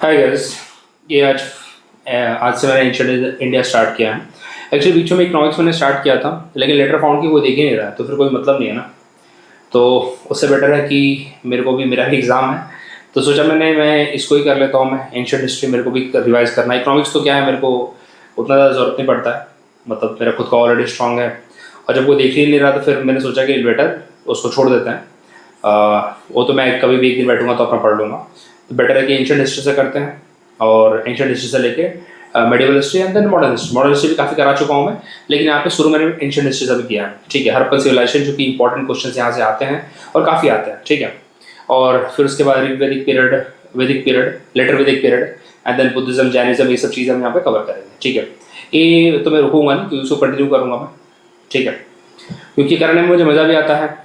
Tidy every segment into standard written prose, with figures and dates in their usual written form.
Hi guys. ये आज से मैंने एंशिएंट इंडिया स्टार्ट किया है। एक्चुअली बीच में इकोनॉमिक्स मैंने स्टार्ट किया था, लेकिन लेटर फाउंड कि वो देख ही नहीं रहा है, तो फिर कोई मतलब नहीं है ना। तो उससे बेटर है कि मेरे को भी, मेरा भी एग्ज़ाम है, तो सोचा मैं इसको ही कर लेता हूँ। मैं एंशिएंट हिस्ट्री मेरे को भी रिवाइज करना है। इकोनॉमिक्स तो क्या है, मेरे को उतना ज़्यादा ज़रूरत नहीं पड़ता है, मतलब मेरा खुद का ऑलरेडी स्ट्रॉन्ग है। और जब वो देख ही नहीं रहा तो फिर मैंने सोचा कि बेटर उसको छोड़ देते हैं। वो तो मैं कभी भी एक दिन बैठूंगा तो अपना पढ़ लूँगा। तो बेटर है कि एंशिएंट हिस्ट्री से करते हैं, और एंशिएंट हिस्ट्री से लेके medieval history and then modern history. Modern history भी काफ़ी करा चुका हूँ मैं, लेकिन यहाँ पे शुरू मैंने एंशिएंट हिस्ट्री से भी किया है। ठीक है, हड़प्पन सिविलाइजेशन, जो कि इंपॉर्टेंट क्वेश्चन यहाँ से आते हैं और काफ़ी आते हैं। ठीक है, और फिर उसके बाद Vedic period, later Vedic period and then Buddhism, Jainism, ये सब चीज़ें हम यहाँ पे कवर करेंगे। ठीक है, ये तो मैं रुकूंगा नहीं, क्योंकि उसको कंटिन्यू करूँगा मैं। ठीक है, क्योंकि करने में मुझे मज़ा भी आता है,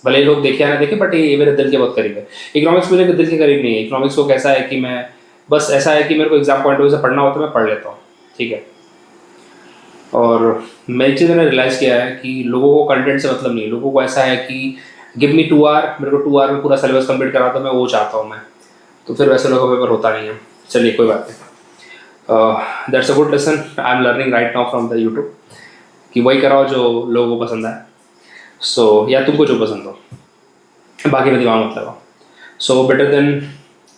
भले ही लोग देखे या ना देखे, बट ये मेरे दिल के बहुत करीब है। इकोनॉमिक्स मुझे दिल के करीब नहीं है। इकोनॉमिक्स को कैसा है कि मैं बस ऐसा है कि मेरे को एग्जाम पॉइंट ऑफ व्यू से पढ़ना होता है, मैं पढ़ लेता हूँ। ठीक है, और मेरी चीज़ मैंने रियलाइज़ किया है कि लोगों को कंटेंट से मतलब नहीं है। लोगों को ऐसा है कि गिव मी 2 आवर, मेरे को 2 आवर में पूरा सिलेबस कंप्लीट करा, तो मैं वो चाहता हूँ मैं। तो फिर वैसे लोगों का पेपर होता नहीं है। चलिए कोई बात नहीं। That's a good lesson I am learning right now from the YouTube, कि वही कराओ जो लोगों को पसंद है। सो या तुमको जो पसंद हो, बाकी में दिमाग मत लगाओ। So better than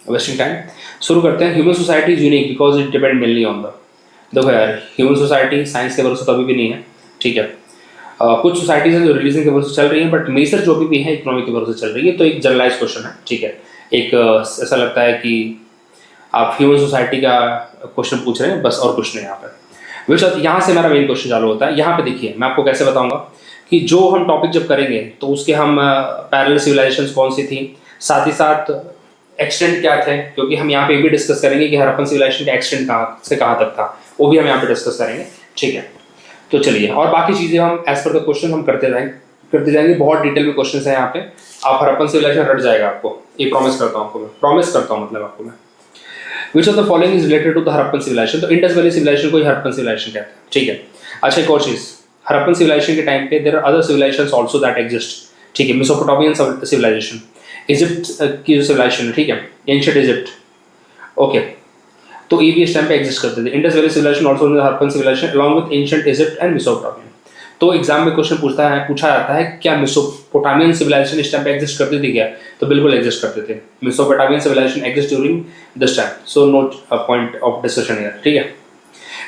wasting time, शुरू करते हैं। Human society is unique because it depend mainly on the, देखो यार, ह्यूमन सोसाइटी साइंस के भरोसे तो अभी भी नहीं है। ठीक है, कुछ सोसाइटीज हैं जो रिलीजन के भरोसे चल रही हैं, बट मेजर जो भी है इकोनॉमिक के भरोसे चल रही है। तो एक जनरलाइज क्वेश्चन है। ठीक है, एक ऐसा लगता है कि आप ह्यूमन सोसाइटी का क्वेश्चन पूछ रहे हैं बस, और कुछ नहीं यहाँ पे। विच यहाँ से मेरा मेन क्वेश्चन चालू होता है। यहाँ पे देखिए, मैं आपको कैसे बताऊंगा कि जो हम टॉपिक जब करेंगे तो उसके हम पैरेलल सिविलाइजेशंस कौन सी थी, साथ ही साथ एक्सटेंट क्या थे, क्योंकि हम यहाँ पे भी डिस्कस करेंगे कि हड़प्पन सिविलाइजेशन का एक्सटेंट कहाँ से कहाँ तक था, वो भी हम यहाँ पे डिस्कस करेंगे। ठीक है, तो चलिए, और बाकी चीज़ें हम एज पर द क्वेश्चन हम करते जाएंगे। बहुत डिटेल में क्वेश्चन है यहाँ पे, आप हड़प्पन सिविलाइजेशन रट जाएगा आपको, ये प्रॉमिस करता हूँ आपको मैं, प्रॉमिस करता हूँ मतलब आपको मैं। Which of the following is related to the Harappan civilization, तो इंडस वैली सिविलाइजेशन को ही हड़प्पन सिविलाइजेशन कहते हैं। ठीक है, अच्छा एक और चीज़, हड़प्पन सिविलाइजेशन के टाइम पे there are other civilizations also that exist. ठीक है, मेसोपोटामियन सिविलाइजेशन, इजिप्ट की जो सिविलाइजेशन है, ठीक है, एंशिएंट इजिप्ट, ओके, तो ये भी इस टाइम पे एग्जिस्ट करते थे। Indus valley civilization also in the Harappan civilization along with ancient Egypt and Mesopotamian. तो एग्जाम में क्वेश्चन पूछा जाता है क्या मेसोपोटामियन सिविलाइजेशन इस टाइम पे एग्जिस्ट करती थी क्या? तो बिल्कुल एग्जिस्ट करते थे। Mesopotamian civilization exist during this time, so note a point of discussion here. ठीक है,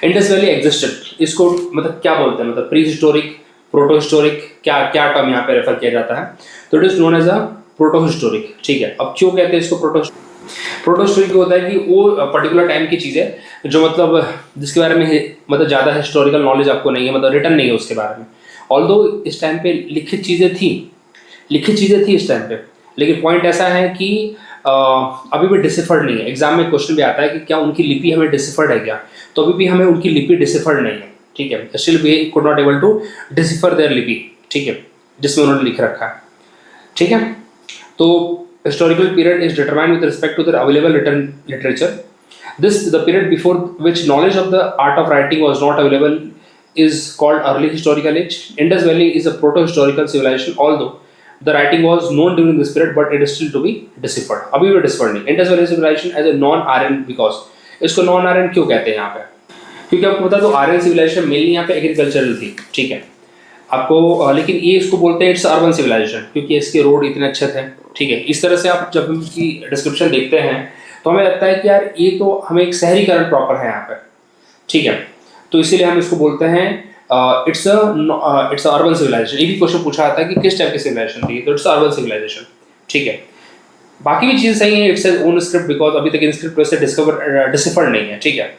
इंडस वैली एग्जिस्टेड, इसको मतलब क्या बोलते हैं, मतलब प्री हिस्टोरिक, प्रोटो हिस्टोरिक, क्या क्या टर्म यहाँ पे रेफर किया जाता है? तो it is known as a proto historic. ठीक है, अब क्यों कहते हैं इसको प्रोटो हिस्टोरिक? होता है कि वो पर्टिकुलर टाइम की चीज़ें जो मतलब जिसके बारे में मतलब ज़्यादा हिस्टोरिकल नॉलेज आपको नहीं है, मतलब रिटर्न नहीं है उसके बारे में। ऑल्दो इस टाइम पे लिखित चीज़ें थी इस टाइम पे, लेकिन पॉइंट ऐसा है कि अभी भी डिसिफर्ड नहीं है। एग्जाम में क्वेश्चन भी आता है कि क्या उनकी लिपि हमें डिसिफर्ड है क्या? तो अभी भी हमें उनकी लिपि डिसिफर्ड नहीं है। ठीक है, still we could not able to decipher their लिपि। ठीक है, जिसमें उन्होंने लिख रखा है। ठीक है, तो historical period is determined with respect to the available written literature. This, the period before which knowledge of the art of writing was not available, is called early historical age. Indus Valley is a proto-historical civilization, although the writing was known during this period, but it is still to be deciphered. अभी भी deciphered नहीं। Indus Valley civilization as a non-Aryan, because इसको non-Aryan क्यों कहते हैं यहाँ पे? क्योंकि आपको पता तो आर्यन सिविलाइजेशन मेनली यहाँ पे एग्रीकल्चरल थी। ठीक है, आपको लेकिन ये इसको बोलते हैं इट्स अर्बन सिविलाइजेशन, क्योंकि इसके रोड इतने अच्छे थे। ठीक है, इस तरह से आप जब इनकी डिस्क्रिप्शन देखते हैं तो हमें लगता है कि यार ये तो हमें एक शहरीकरण प्रॉपर है यहाँ पे। ठीक है, तो इसीलिए हम इसको बोलते हैं इट्स अर्बन सिविलाइजेशन। ये भी क्वेश्चन पूछा जाता है कि किस टाइप की सिविलाइजेशन थी, तो इट्स अर्बन सिविलाइजेशन। ठीक है, बाकी भी चीज़ सही है, इट्स ओन स्क्रिप्ट, बिकॉज अभी तक इन स्क्रिप्ट वैसे डिसिफर्ड नहीं है। ठीक है,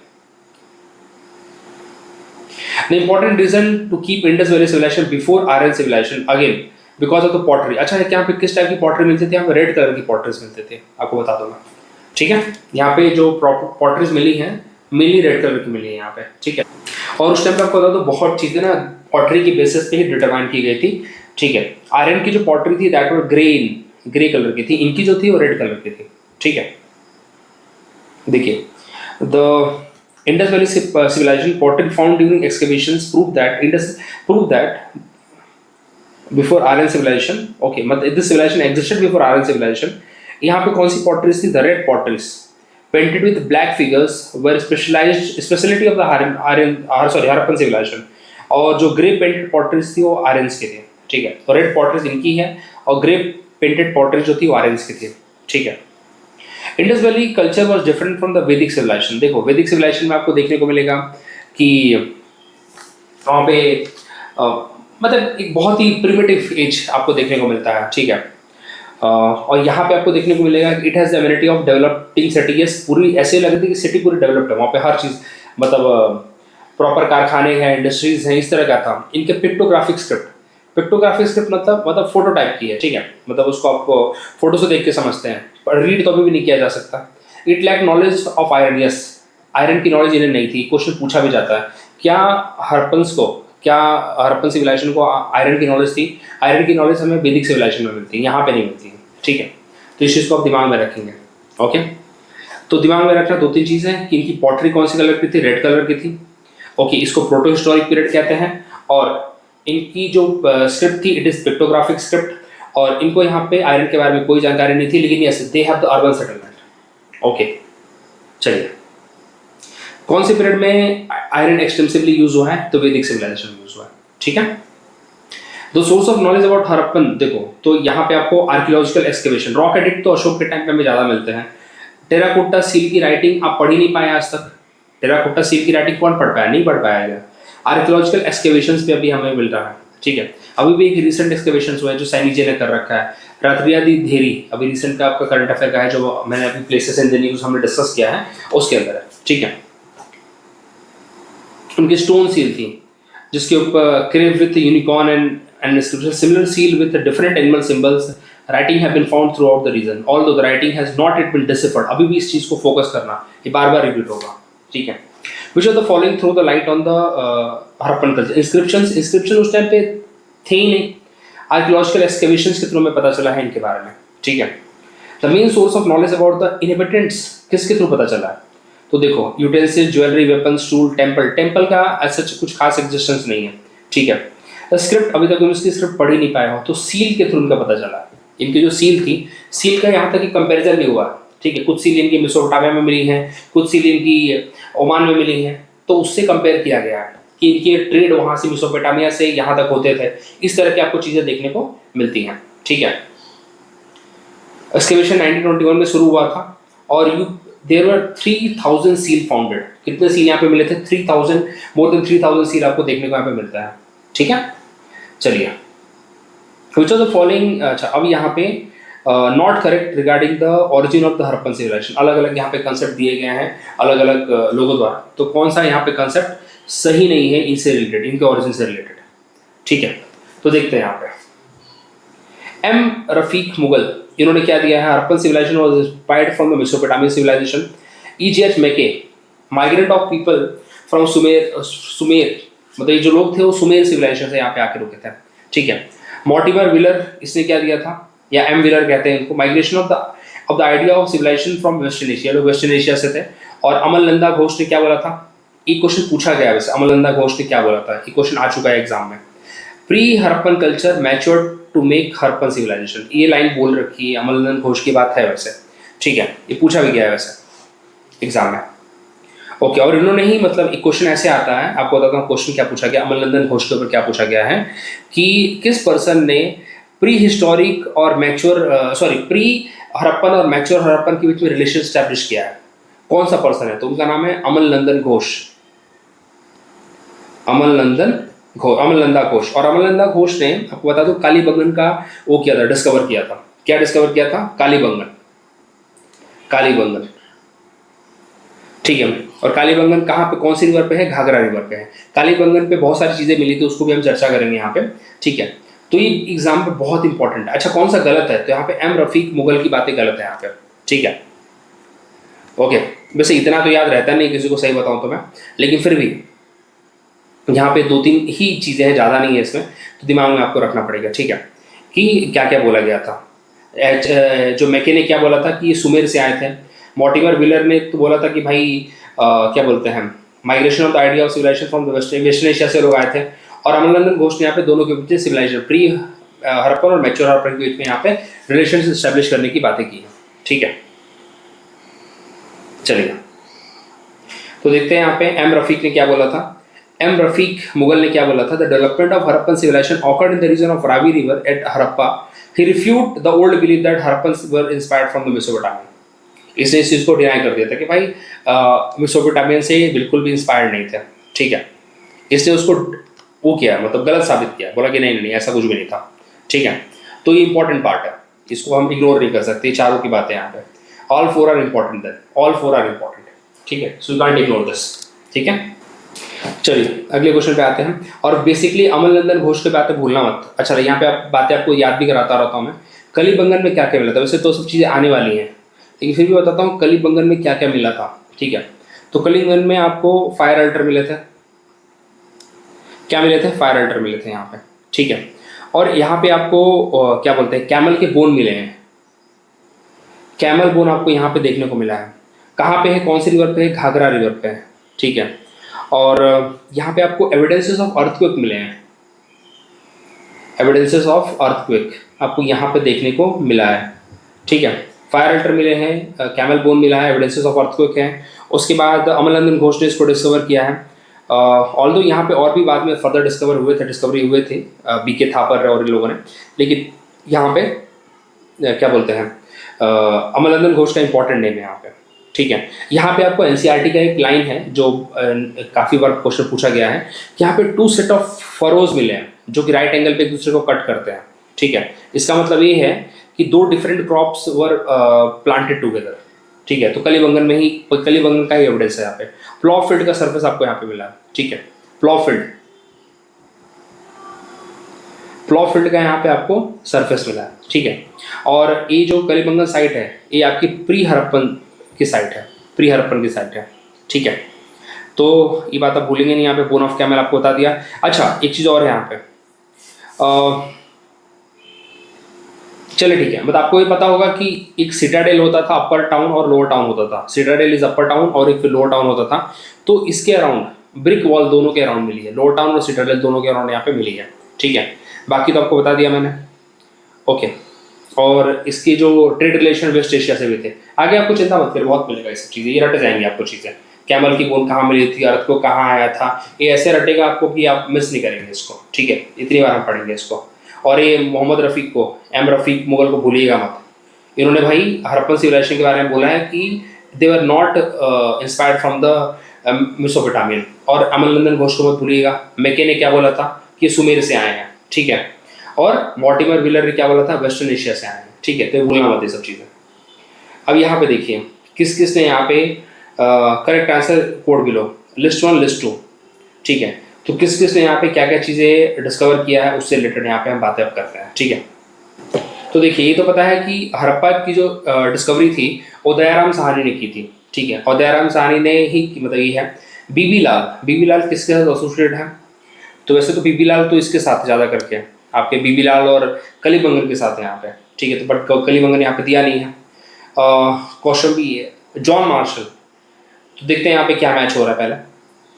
The important reason to keep Indus Valley civilization before Aryan civilization again because of the pottery. अच्छा है, यहाँ पे किस टाइप की पॉटरी मिलती थी? यहाँ पे रेड कलर की पॉटरीज मिलते थे, आपको बता दूंगा। ठीक है, यहाँ पे जो पॉटरीज मिली हैं मेनली रेड कलर की मिली है यहाँ पे। ठीक है, और उस टाइम पे आपको बता दो बहुत चीज़ें ना पॉटरी की बेसिस पे ही डिटरमाइन की गई थी। ठीक है, आर्यन की जो पॉटरी थी दैट वर ग्रे कलर की थी, इनकी जो थी वो रेड कलर की थी। ठीक है, देखिए, the Indus Valley civilization pottery found during excavations proved that before Aryan civilization, okay, मतलब this civilization existed before Aryan civilization. यहाँ पे कौन सी potteries थी? The red potteries. painted with black figures were speciality of the Harappan civilization। और जो grey painted potteries थी वो Aryans की थी, ठीक है। तो रेड पॉटरीज इनकी है और ग्रे पेंटेड पॉटरीज जो थी वो आर्यंस की थी, ठीक है। Indus valley culture was different from the वैदिक सिविलाइजेशन। देखो वैदिक सिविलाइजेशन में आपको देखने को मिलेगा कि वहाँ पे मतलब एक बहुत ही प्रिमिटिव एज आपको देखने को मिलता है, ठीक है। और यहाँ पे आपको देखने को मिलेगा it has the ability of developing city. Yes, पूरी ऐसे लग रही थी कि सिटी पूरी डेवलप्ड है, वहाँ पे हर चीज़ मतलब प्रॉपर कारखाने हैं, इंडस्ट्रीज हैं, इस तरह का था। इनके पिक्टोग्राफिक स्क्रिप्ट मतलब फोटो टाइप की है, ठीक है। मतलब उसको आप फोटो से देख के समझते हैं, पर रीड कभी भी नहीं किया जा सकता। It lack knowledge of iron. Yes, iron की नॉलेज इन्हें नहीं थी। क्वेश्चन पूछा भी जाता है क्या हड़प्पन सिविलाइजेशन को आयरन की नॉलेज थी? आयरन की नॉलेज हमें वैदिक सिविलाइजेशन में मिलती है, यहाँ पे नहीं मिलती है, ठीक है। तो इस चीज़ को आप दिमाग में रखेंगे, ओके। तो दिमाग में रखना 2-3 चीज़ें कि इनकी पॉटरी कौन सी कलर की थी, रेड कलर की थी, ओके। इसको प्रोटो हिस्टोरिक पीरियड कहते हैं। और इनकी जो स्क्रिप्ट थी इट इज़ पिक्टोग्राफिक स्क्रिप्ट, और इनको यहाँ पे आयरन के बारे में कोई जानकारी नहीं थी, लेकिन yes they have the urban settlement, okay. चलिए, कौन से पीरियड में आयरन एक्सटेंसिवली यूज हुआ है? तो वैदिक सिविलाइजेशन में यूज हुआ है, ठीक है। The source of knowledge about Harappan, देखो तो यहाँ पे आपको आर्कियोलॉजिकल एक्सकेवेशन, रॉक एडिक्ट तो अशोक के टाइम पे हमें ज़्यादा मिलते हैं। टेराकोटा सील की राइटिंग आप पढ़ ही नहीं पाए आज तक। टेराकोटा सील की राइटिंग कौन पढ़ पाया? नहीं पढ़ पाया। आर्कियोलॉजिकल एक्सकेवेशंस पे अभी हमें मिल रहा है, ठीक है। अभी भी एक रिसेंट एक्सकेवेशन हुआ है जो सैनी जी ने कर रखा है, रात्रियादी धेरी, अभी रिसेंट का आपका करंट अफेयर का है, जो मैंने अभी प्लेसेस इन द न्यूज़ हमने डिस्कस किया है उसके अंदर है, ठीक है। उनकी स्टोन सील थी जिसके ऊपर carve with unicorn and inscription, similar seal with different animal symbols, writing have been found throughout the region although the writing has not it been deciphered. अभी भी इस चीज़ को फोकस करना, ये बार बार रिपीट होगा, ठीक है। Which are the following through the light on the Harappan culture. Inscription उस टाइम पे थे ही नहीं, आर्कियोलॉजिकल एक्सकेवेशंस के थ्रू में पता चला है इनके बारे में, ठीक है। The main source of knowledge about the inhabitants किसके थ्रू पता चला है? तो देखो utensil, jewellery, weapons, tool, temple का ऐसा कुछ खास एग्जिस्टेंस नहीं है, ठीक है। स्क्रिप्ट अभी तक उसकी स्क्रिप्ट पढ़ ही नहीं पाए हो, तो सील के थ्रू इनका पता चला। इनकी जो सील थी, सील का यहाँ तक कंपेरिजन नहीं हुआ, ठीक है। कुछ सील इनकी मेसोपोटामिया में मिली हैं, कुछ सील इनकी ओमान में मिली हैं, तो उससे कंपेयर किया गया है कि इनके ट्रेड वहाँ से मेसोपोटामिया से यहाँ तक होते थे। इस तरह की आपको चीज़ें देखने को मिलती हैं, ठीक है। एक्सकेवेशन 1921 में शुरू हुआ था और देयर वर 3000 सील फाउंडेड। कितने सील यहाँ पे मिले थे? 3000, मोर देन 3000 सील आपको देखने को यहाँ पे मिलता है, ठीक है। चलिए, व्हिच ऑफ द फॉलोइंग, अच्छा अब यहाँ पे not correct regarding the origin of the Harappan civilization. अलग अलग यहाँ पे कंसेप्ट दिए गए हैं अलग अलग लोगों द्वारा, तो कौन सा यहाँ पे कंसेप्ट सही नहीं है इनसे रिलेटेड, इनके ओरिजिन से रिलेटेड, ठीक है। तो देखते हैं यहाँ पे एम रफीक मुगल, इन्होंने क्या दिया है? Harappan civilization was inspired from the Mesopotamian civilization. E.G.H. Mackay, migrant of people from Sumer, मतलब ये जो लोग थे वो सुमेर सिविलाइजेशन से यहाँ पे आके रुके थे, ठीक है। मॉर्टिमर व्हीलर, इसने क्या दिया था, या एम व्हीलर कहते हैं इनको, migration of the idea of civilization from western Asia, लोग वेस्टर्न एशिया से थे। और अमलनंदा घोष ने क्या बोला था? ये क्वेश्चन पूछा गया वैसे, अमलनंदा घोष ने क्या बोला था, ये क्वेश्चन आ चुका है एग्जाम में। Pre Harappan culture matured to make Harappan civilization, ये लाइन बोल रखी है, अमलनंदा घोष की बात है वैसे, ठीक है। ये पूछा भी गया है वैसे एग्जाम में, ओके। और इन्होंने ही मतलब एक क्वेश्चन ऐसे आता है, आपको बताता हूँ क्वेश्चन क्या पूछा गया, अमलनंदन घोष के ऊपर क्या पूछा गया है कि किस पर्सन ने प्री हिस्टोरिक और प्री हड़प्पन और मैच्योर हड़प्पन के बीच में रिलेशन स्टैब्लिश किया है? कौन सा पर्सन है? तो उनका नाम है अमलनंदन घोष, अमलनंदा घोष। और अमलनंदा घोष ने, आपको बता दो, कालीबंगन का वो किया था, डिस्कवर किया था। क्या डिस्कवर किया था? कालीबंगन, ठीक है। और कालीबंगन कहाँ पे, कौन सी रिवर पे है? घाघरा रिवर पे है। कालीबंगन पे बहुत सारी चीज़ें मिली थी, उसको भी हम चर्चा करेंगे यहाँ पे, ठीक है। तो ये एग्जाम पे बहुत इंपॉर्टेंट है। अच्छा, कौन सा गलत है? तो यहाँ पे एम रफीक मुगल की बातें गलत है यहाँ पे, ठीक है, ओके। वैसे इतना तो याद रहता नहीं किसी को, सही बताऊँ तो मैं, लेकिन फिर भी यहाँ पे 2-3 ही चीज़ें हैं, ज़्यादा नहीं है इसमें, तो दिमाग में आपको रखना पड़ेगा, ठीक है, कि क्या क्या बोला गया था। जो मैके ने क्या बोला था कि ये सुमेर से आए थे। मॉर्टिमर व्हीलर ने तो बोला था कि भाई क्या बोलते हैं, migration of the idea of civilization from the western Asia से लोग आए थे। और अमलनंदन घोष ने यहाँ पे दोनों के बीच सिविलाइजेशन, प्री हड़प्पन और मैच्योर हड़प्पन के बीच में यहाँ पे रिलेशन एस्टेब्लिश करने की बातें की है, ठीक है। चलिए तो देखते हैं यहाँ पे एम रफीक ने क्या बोला था। एम रफीक मुगल ने क्या बोला था, the development of Harappan civilization occurred in the region of Ravi river at Harappa. He refute the old believe that Harappans were inspired from the Mesopotamian. इसने इस चीज़ को डिनाई कर दिया था कि भाई मेसोपोटामियन से बिल्कुल भी इंस्पायर्ड नहीं थे, ठीक है। इसने उसको वो किया, मतलब गलत साबित किया, बोला कि नहीं नहीं ऐसा कुछ भी नहीं था, ठीक है। तो ये इंपॉर्टेंट पार्ट है, इसको हम इग्नोर नहीं कर सकते, चारों की बातें यहाँ पे। All four are important, then all four are important, ठीक है। So you can't ignore this, ठीक है। चलिए अगले क्वेश्चन पे आते हैं। और बेसिकली अमल नंदन घोष के बातें भूलना मत। अच्छा यहाँ पे आप बातें आपको याद भी कराता रहता हूँ मैं। कलिबंगन में क्या क्या मिला था, वैसे तो सब चीज़ें आने वाली हैं लेकिन फिर भी बताता हूँ कलिबंगन में क्या क्या मिला था, ठीक है। तो कलिबंगन में आपको फायर अल्टर मिले थे, क्या मिले थे, फायर अल्टर मिले थे यहाँ पे, ठीक है। और यहाँ पे आपको क्या बोलते हैं, कैमल के बोन मिले हैं। कैमल बोन आपको यहाँ पे देखने को मिला है। कहाँ पे है, कौन सी रिवर पे है, घाघरा रिवर पे है, ठीक है। और यहाँ पे आपको एविडेंसेस ऑफ अर्थक्वेक मिले हैं। एविडेंसेस ऑफ अर्थक्वेक आपको यहाँ पे देखने को मिला है, ठीक है। फायर अल्टर मिले हैं, कैमल बोन मिला है, एविडेंसेस ऑफ अर्थक्वेक है। उसके बाद अमल नंदन घोष ने इसको डिस्कवर किया है। ऑल्दो यहाँ पे और भी बाद में फर्दर डिस्कवरी हुए थे बीके थापर और इन लोगों ने, लेकिन यहाँ पे क्या बोलते हैं अमल नंदन घोष का इंपॉर्टेंट नेम है यहाँ पे, ठीक है। यहाँ पे आपको एनसीईआरटी का एक लाइन है जो काफ़ी बार क्वेश्चन पूछा गया है कि यहाँ पे 2 सेट ऑफ फरोज मिले हैं जो कि राइट एंगल पे एक दूसरे को कट करते हैं, ठीक है। इसका मतलब ये है कि 2 डिफरेंट क्रॉप्स वर प्लांटेड टुगेदर, ठीक है। तो कलिबंगन का ही एविडेंस है यहाँ पे। प्लॉ फील्ड का सर्फेस आपको यहाँ पे मिला है, ठीक है। प्लॉ फील्ड का यहाँ पे आपको सरफेस मिला है, ठीक है। और ये जो कलिबंगन साइट है ये आपकी प्री हड़प्पन की साइट है, ठीक है। तो ये बात आप भूलेंगे नहीं, यहाँ पे बोन ऑफ कैमल आपको बता दिया। अच्छा एक चीज़ और है यहाँ पे, चलिए ठीक है, मतलब आपको ये पता होगा कि एक सिटाडेल होता था, अपर टाउन और लोअर टाउन होता था। सिटाडेल इज अपर टाउन और एक लोअर टाउन होता था। तो इसके अराउंड ब्रिक वॉल दोनों के अराउंड मिली है, लोअर टाउन और सिटाडेल दोनों के अराउंड यहाँ पे मिली है, ठीक है। बाकी तो आपको बता दिया मैंने, ओके। और इसकी जो ट्रेड रिलेशन वेस्ट एशिया से भी थे। आगे आपको चिंता मत करिए, बहुत मिलेगा ये सब चीज़ें, ये रट जाएंगी आपको चीज़ें। कैमल की बोन कहाँ मिली थी, अर्थ को कहाँ आया था, ये ऐसे रटेगा आपको कि आप मिस नहीं करेंगे इसको, ठीक है। इतनी बार हम पढ़ेंगे इसको। और ये मोहम्मद रफ़ीक को, एम रफ़ीक मुगल को भूलिएगा मत। इन्होंने भाई हड़प्पन सिविलाइजेशन के बारे में बोला है कि they were not inspired from the Mesopotamian. और अमल नंदन घोष को मत भूलिएगा। मैके ने क्या बोला था कि सुमेर से आए हैं, ठीक है। और मॉर्टिमर व्हीलर ने क्या बोला था, वेस्टर्न एशिया से आए हैं, ठीक है। तो भूलना मत ये सब चीज़ें। अब यहाँ पे देखिए किस किस ने यहाँ पे correct answer code below, list 1 list 2, ठीक है। तो किस किस ने यहाँ पे क्या क्या चीज़ें डिस्कवर किया है उससे रिलेटेड यहाँ पे हम बातें अब करते हैं, ठीक है। तो देखिए ये तो पता है कि हड़प्पा की जो डिस्कवरी थी वो दयाराम साहनी ने की थी, ठीक है। और दयाराम साहनी ने ही मतलब ये है। बीबी लाल किसके साथ एसोसिएटेड है, तो वैसे तो बीबी लाल तो इसके साथ ज़्यादा करके आपके बीबी लाल और कलिबंगन के साथ है यहाँ पे, ठीक है। तो बट कलिबंगन यहाँ पे दिया नहीं है। कौशंबी है, जॉन मार्शल। तो देखते हैं यहाँ पे क्या मैच हो रहा है पहले।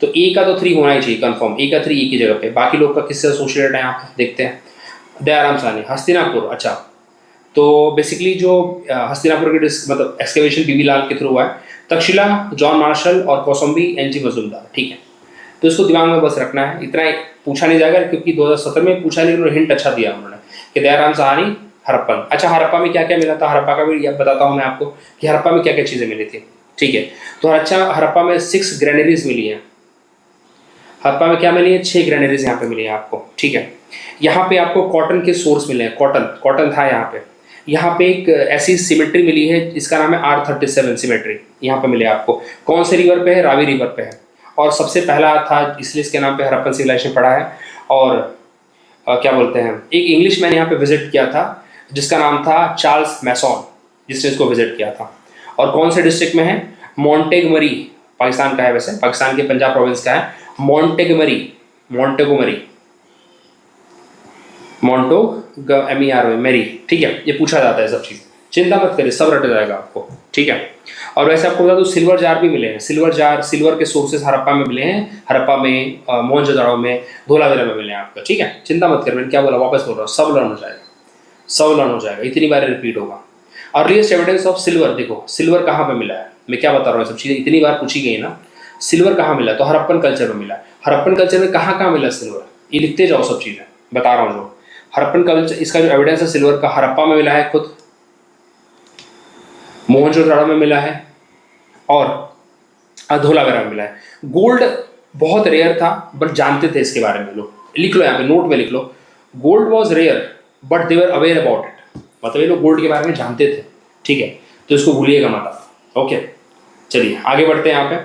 तो ए का तो 3 होना ही चाहिए कंफर्म, ए का 3 ए की जगह पे। बाकी लोग का किससे एसोसिएटेड है यहाँ पे देखते हैं। दयाराम साहनी, हस्तिनापुर। अच्छा तो बेसिकली जो हस्तिनापुर के मतलब एक्सकेवेशन बीबी लाल के थ्रू हुआ है। तक्षशिला जॉन मार्शल और कौशंबी एनजी मजूमदार, ठीक है। तो इसको दिमाग में बस रखना है, इतना पूछा नहीं जाएगा क्योंकि 2017 में पूछा, लेकिन हिंट अच्छा दिया उन्होंने कि दयाराम साहनी हड़प्पन। अच्छा हड़प्पा में क्या क्या मिला था, हड़प्पा का भी बताता हूँ मैं आपको कि हड़प्पा में क्या क्या चीज़ें मिली थी, ठीक है। तो अच्छा हड़प्पा में 6 ग्रेनरीज मिली हैं। हड़प्पा में क्या मिली है, 6 ग्रेनरीज यहाँ पे मिली है आपको, ठीक है। यहाँ पे आपको कॉटन के सोर्स मिले हैं, कॉटन था यहाँ पे। यहाँ पे एक ऐसी सिमेट्री मिली है जिसका नाम है R37 सिमेट्री, यहाँ पे मिले आपको। कौन से रिवर पे है, रावी रिवर पे है। और सबसे पहला था इसलिए इसके नाम पे हड़प्पन सिविलाइजेशन पड़ा है। और क्या बोलते हैं, एक इंग्लिश मैन यहाँ पे विजिट किया था जिसका नाम था चार्ल्स मैसॉन, जिसने इसको विजिट किया था। और कौन से डिस्ट्रिक्ट में है, मोंटेगमरी, पाकिस्तान का है, वैसे पाकिस्तान के पंजाब प्रोविंस का है। मेरी, ठीक है। ये पूछा जाता है सब चीज़, चिंता मत करिए, सब रट जाएगा आपको, ठीक है। और वैसे आपको बता दूं सिल्वर जार भी मिले हैं। सिल्वर के सोर्सेस हड़प्पा में मिले हैं, हड़प्पा में, मोहनजोदड़ो में, धोलावीरा में मिले हैं आपको, ठीक है। चिंता मत करिए, मैंने क्या बोला वापस बोल रहा हूँ, सब लर्न हो जाएगा, इतनी बार रिपीट होगा। अर्लीस्ट एविडेंस ऑफ सिल्वर, देखो सिल्वर कहाँ पे मिला है, मैं क्या बता रहा हूँ, सब चीज़ें इतनी बार पूछी गई ना। सिल्वर कहाँ मिला, तो हड़प्पन कल्चर में मिला। हड़प्पन कल्चर में कहाँ कहाँ मिला सिल्वर, ये लिखते जाओ सब चीज़ें, बता रहा हूँ जो हड़प्पन कल्चर, इसका जो एविडेंस है सिल्वर का, हड़प्पा में मिला है खुद, मोहनजोदड़ो में मिला है, और धोलावीरा में मिला है। गोल्ड बहुत रेयर था बट जानते थे इसके बारे में लोग, लिख लो यहाँ पे नोट में लिख लो, gold was rare but they were aware about it, मतलब ये लोग गोल्ड के बारे में जानते थे, ठीक है, तो इसको भूलिएगा मत आप। ओके चलिए आगे बढ़ते हैं। यहाँ पे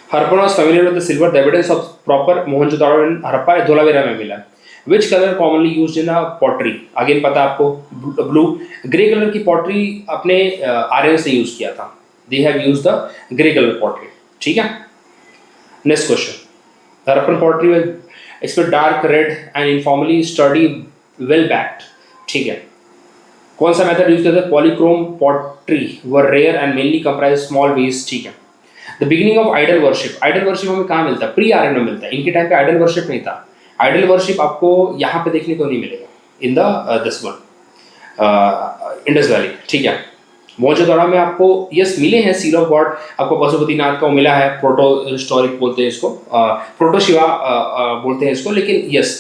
Harappan was familiar with the silver, the evidence of proper Mohenjodaro in Harappa Dholavira में मिला। Which colour commonly used in a pottery, again पता आपको, ब्लू। ग्रे कलर की पॉटरी अपने आर्यंस ने यूज किया था, they have used the grey colour pottery, ठीक है। नेक्स्ट क्वेश्चन, हड़प्पन पॉटरी में इस पर dark red and informally study well backed, ठीक है। कौन सा मेथड यूज करते हैं, polychrome pottery were rare and mainly comprise small vase, ठीक है। The beginning of idol worship, idol worship हमें कहाँ मिलता है, प्री आर्यन में मिलता है, इनके टाइम पे आइडल वर्शिप नहीं था। आइडल वर्शिप आपको यहाँ पे देखने को नहीं मिलेगा in the this one Indus valley, ठीक है। मोहनजोदड़ो में आपको यस मिले हैं सील ऑफ गॉड, आपको पशुपतिनाथ का मिला है, प्रोटो हिस्टोरिक बोलते हैं इसको, प्रोटो शिवा बोलते हैं इसको, लेकिन यस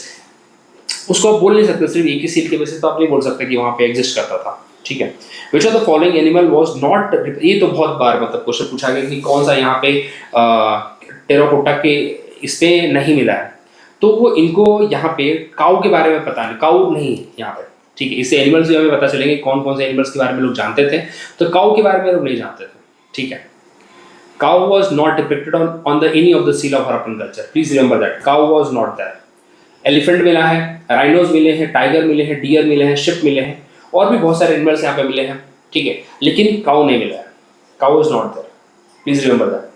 उसको आप बोल नहीं सकते, सिर्फ एक ही सील के बेसिस तो आप नहीं बोल सकते कि वहाँ पे एग्जिस्ट करता था, ठीक है। Which of the following animal was not, ये तो बहुत बार मतलब क्वेश्चन पूछा गया कि कौन सा यहाँ पे टेराकोटा के इस पे नहीं मिला है, तो वो इनको यहाँ पे काऊ के बारे में पता नहीं, काऊ नहीं यहाँ पे, ठीक है। इससे एनिमल्स भी हमें पता चलेंगे कौन कौन से एनिमल्स के बारे में लोग जानते थे, तो काऊ के बारे में लोग नहीं जानते थे, ठीक है। Cow was not depicted on the any of the seal of Harappan culture, please remember that, cow was not there. Elephant मिला है, राइनोज मिले हैं, टाइगर मिले हैं, डियर मिले हैं, शिप मिले हैं, और भी बहुत सारे एनिमल्स यहाँ पे मिले हैं, ठीक है, लेकिन काऊ नहीं मिला है, cow is not there, please remember that.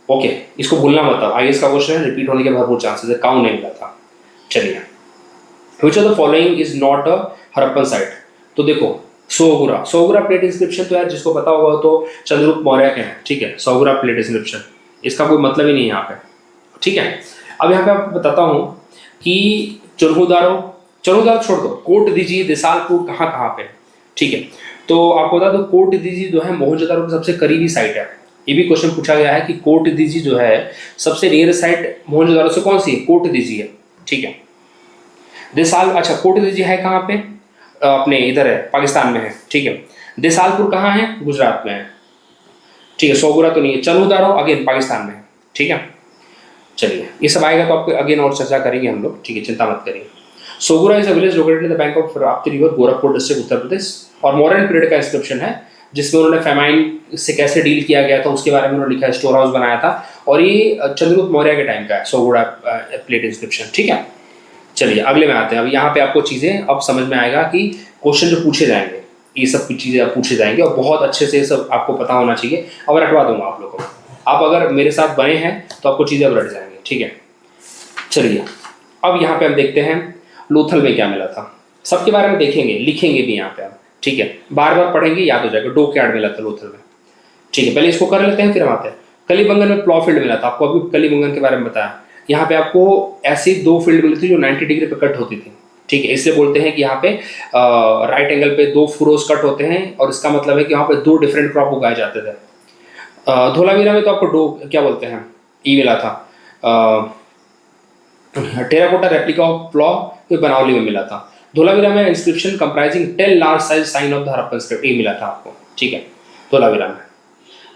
Okay इसको भूलना मत, आईएएस का क्वेश्चन है, रिपीट होने के भरपूर चांसेस है, काऊ नहीं मिला था। चलिए which of the following is not a Harappan site, तो देखो सोगुरा, सोगुरा प्लेट इंस्क्रिप्शन तो यार जिसको पता होगा तो चंद्रगुप्त मौर्य के हैं, ठीक है। सोगुरा प्लेट इंस्क्रिप्शन इसका कोई मतलब ही नहीं है यहाँ पे, ठीक है। अब यहाँ पे आपको बताता हूँ कि चरहुदारो, चरहुदारो छोड़ दो, कोट दीजिए देसालपुर कहाँ कहाँ पे, ठीक है। तो आपको बता दो कोट दीजिए जो है मोहनजोदड़ो की सबसे करीबी साइट है, ये भी क्वेश्चन पूछा गया है कि कोट दीजिए जो है सबसे नियर साइट मोहनजोदड़ो से कौन सी है, कोट दीजिए, ठीक है। देसाल, अच्छा कोट दीजिए है कहाँ पे, अपने इधर है पाकिस्तान में है, ठीक है। देसालपुर कहाँ है, गुजरात में है, ठीक है। सोगुरा तो नहीं है, चरहुदारो अगेन पाकिस्तान में है, ठीक है। चलिए ये सब आएगा तो आपको अगेन और चर्चा करेंगे हम लोग, ठीक है, चिंता मत करिए। Sohgaura is a village located in the bank of Rapti river, Gorakhpur district, Uttar Pradesh, और मॉडर्न पीरियड का इंस्क्रिप्शन है जिसमें उन्होंने फेमाइन से कैसे डील किया गया था उसके बारे में उन्होंने लिखा है, स्टोर हाउस बनाया था, और ये चंद्रगुप्त मौर्य के टाइम का है सोगुरा प्लेट इंस्क्रिप्शन, ठीक है। चलिए अगले में आते हैं। अब यहाँ पे आपको चीज़ें अब समझ में आएगा कि क्वेश्चन जो पूछे जाएंगे ये सब कुछ चीज़ें अब पूछे जाएंगे और बहुत अच्छे से सब आपको पता होना चाहिए, और रटवा दूंगा आप लोगों को, आप अगर मेरे साथ बने हैं तो आपको चीज़ें अब रट जाएंगी, ठीक है। चलिए अब यहाँ पे हम देखते हैं लोथल में क्या मिला था, सबके बारे में देखेंगे, लिखेंगे भी यहाँ पे आप, ठीक है, बार बार पढ़ेंगे याद हो जाएगा। डोकयार्ड मिला था लोथल में, ठीक है, पहले इसको कर लेते हैं फिर हम आते हैं। कलीबंगन में प्लॉ फील्ड मिला था, आपको अभी कलीबंगन के बारे में बताया। यहाँ पे आपको ऐसी दो फील्ड मिली थी जो 90 डिग्री पे कट होती थी, ठीक है, इसलिए बोलते हैं कि यहाँ पे राइट एंगल पे दो फुरोज कट होते हैं, और इसका मतलब है कि यहाँ पे दो डिफरेंट क्रॉप उगाए जाते थे। धोलावीरा में तो आपको डो क्या बोलते हैं, ई मिला था। टेराकोटा रेप्लिका ऑफ प्लॉ तो बनावली में मिला था। धोलावीरा में inscription comprising 10 large size sign of the Harappan script, ये मिला था आपको, ठीक है, धोलावीरा में।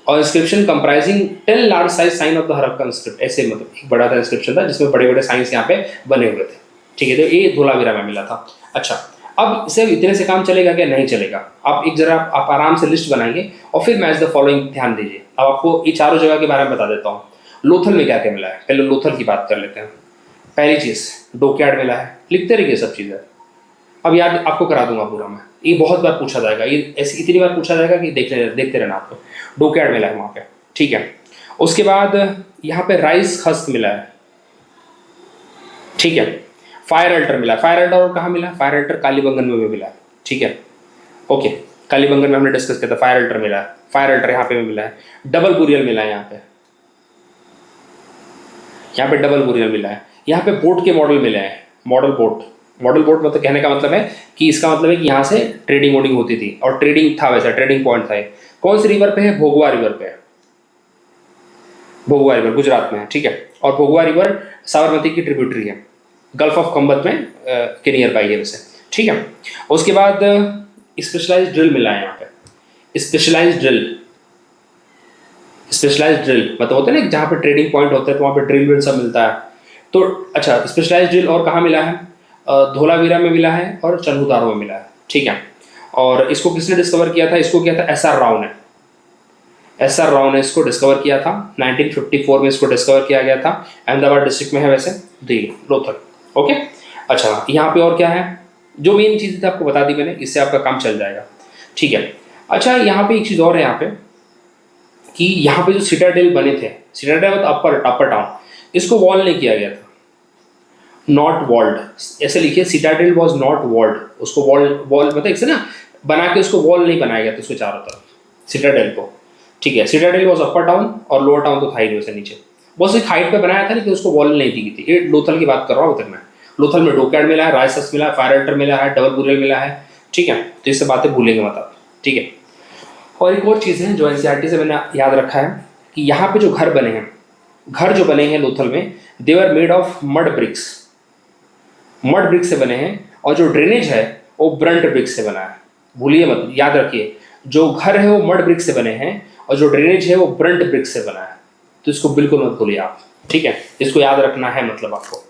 और inscription comprising 10 large size sign of the Harappan script, ऐसे मतलब एक बड़ा सा इंस्क्रिप्शन था जिसमें बड़े बड़े साइंस यहाँ पे बने हुए थे, ठीक है, तो ये धोलावीरा में मिला था। अच्छा अब सिर्फ इतने से काम चलेगा क्या, नहीं चलेगा। आप एक जरा आप आराम से लिस्ट बनाइए और फिर मैच द फॉलोइंग ध्यान दीजिए। अब आपको ये चारों जगह के बारे में बता देता हूँ। लोथल में क्या क्या मिला है, पहले लोथल की बात कर लेते हैं। पहली चीज़ डोकयार्ड मिला है, लिखते रहिए सब चीज़ें, अब याद आपको करा दूंगा पूरा मैं, ये बहुत बार पूछा जाएगा, ये ऐसी इतनी बार पूछा जाएगा कि देखते रहना आपको। डोकयार्ड मिला है वहाँ पे, ठीक है। उसके बाद यहाँ पे राइस हस्क मिला है, ठीक है। फायर अल्टर मिला, फायर अल्टर और कहाँ मिला, फायर अल्टर कालीबंगन में भी मिला है, ठीक है, ओके। कालीबंगन में हमने डिस्कस किया था, फायर अल्टर मिला है, फायर अल्टर यहाँ पे भी मिला है। डबल बुरियल मिला है यहाँ पे डबल बुरियल मिला है। यहाँ पे बोट के मॉडल मिले हैं, मॉडल बोट मतलब कहने का मतलब है कि इसका मतलब है कि यहाँ से ट्रेडिंग वोडिंग होती थी और ट्रेडिंग था, वैसा ट्रेडिंग पॉइंट था, कौन सी रिवर पे है? भोगवा रिवर पे है। भोगवा रिवर गुजरात में है, ठीक है। और भोगवा रिवर साबरमती की ट्रिब्यूटरी है, गल्फ ऑफ कंबत में के नियर बाई है वैसे, ठीक है। उसके बाद स्पेशलाइज्ड ड्रिल मिला है यहाँ पे। स्पेशलाइज्ड ड्रिल मतलब होता है ना जहाँ पे ट्रेडिंग पॉइंट होता है तो वहाँ पे ड्रिल सब मिलता है। तो अच्छा, स्पेशलाइज्ड ड्रिल और कहाँ मिला है? धोलावीरा में मिला है और चन्हुदारो में मिला है, ठीक है। और इसको किसने डिस्कवर किया था? इसको किया था एसआर राव ने। एसआर राव ने इसको डिस्कवर किया था 1954 में, इसको डिस्कवर किया गया था। अहमदाबाद डिस्ट्रिक्ट में है वैसे, लोथल, ओके। अच्छा, यहाँ पे और क्या है? जो मेन चीज़ थी आपको बता दी मैंने, इससे आपका काम चल जाएगा, ठीक है। अच्छा, यहाँ पे एक चीज़ और है यहाँ पे कि यहाँ पे जो सिटाडेल बने थे, सिटाडेल मतलब अपर टाउन, इसको वॉल नहीं किया गया था, नॉट वॉल्ड, ऐसे लिखिए, सिटाडेल वॉज नॉट वॉल्ड। उसको वॉल मतलब ऐसे ना बना के उसको वॉल नहीं बनाया गया था उसके चारों तरफ, सिटाडेल को, ठीक है। सिटाडेल वॉज अपर टाउन और लोअर टाउन तो था ही वैसे नीचे, बहुत एक हाइट पे बनाया था लेकिन उसको वॉल नहीं दी गई थी। ये लोथल की बात कर रहा हूँ तक मैं। लोथल में डोकयार्ड मिला है, रायसस मिला है, फायर अल्टर मिला है, डबल बुरियल मिला है, ठीक है। तो इससे बातें भूलेंगे मत आप, ठीक है। और एक और चीज़ है जो एनसीईआरटी से मैंने याद रखा है कि यहाँ पे जो घर बने हैं लोथल में, they are made of mud bricks से बने हैं। और जो ड्रेनेज है वो ब्रंट ब्रिक्स से बना है, भूलिए मत, याद रखिए, जो घर है वो मड ब्रिक्स से बने हैं और जो ड्रेनेज है वो ब्रंट ब्रिक्स से बना है। तो इसको बिल्कुल मत भूलिए आप, ठीक है। इसको याद रखना है मतलब आपको।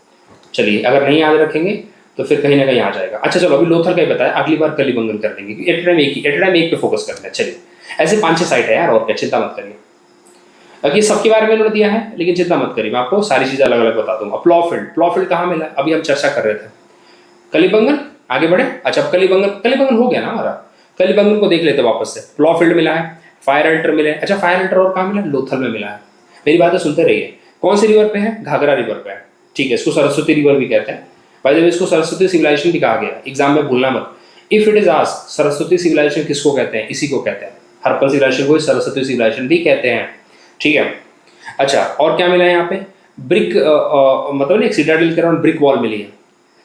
चलिए, अगर नहीं याद रखेंगे तो फिर कहीं ना कहीं आ जाएगा। अच्छा चलो, अभी लोथल का ही बताया, अगली बार कलिबंगन कर लेंगे, एट टाइम एक पे फोकस करना है। चलिए, ऐसे 5-6 साइट है यार, और क्या, चिंता मत करिए। बाकी सबके बारे में उन्होंने दिया है, लेकिन चिंता मत करिए, मैं आपको सारी चीज़ें अलग अलग बता दूंगा। प्लॉफील्ड कहाँ मिला? अभी हम चर्चा कर रहे थे। कलिबंगन, आगे बढ़े। अच्छा, अब कलिबंगन हो गया ना हमारा, कलिबंगन को देख लेते वापस से। प्लॉफील्ड मिला है, फायर अल्टर मिले। अच्छा, फायर अल्टर और कहाँ मिला? लोथल में मिला है। मेरी बातें सुनते रहिए। कौन सी रिवर पे है? घाघरा रिवर पे है, ठीक है। इसको सरस्वती रिवर भी कहते हैं। बाय द वे, इसको सरस्वती सिविलाइजेशन भी कहा गया, एग्जाम में भूलना मत। If it is asked Saraswati civilization किसको कहते हैं? इसी को कहते हैं, हड़प्पन सिविलाइजेशन को सरस्वती सिविलाइजेशन भी कहते हैं, ठीक है। अच्छा, और क्या मिला है यहाँ पे? ब्रिक मतलब एक सिटाडेल के अराउंड ब्रिक वॉल मिली है।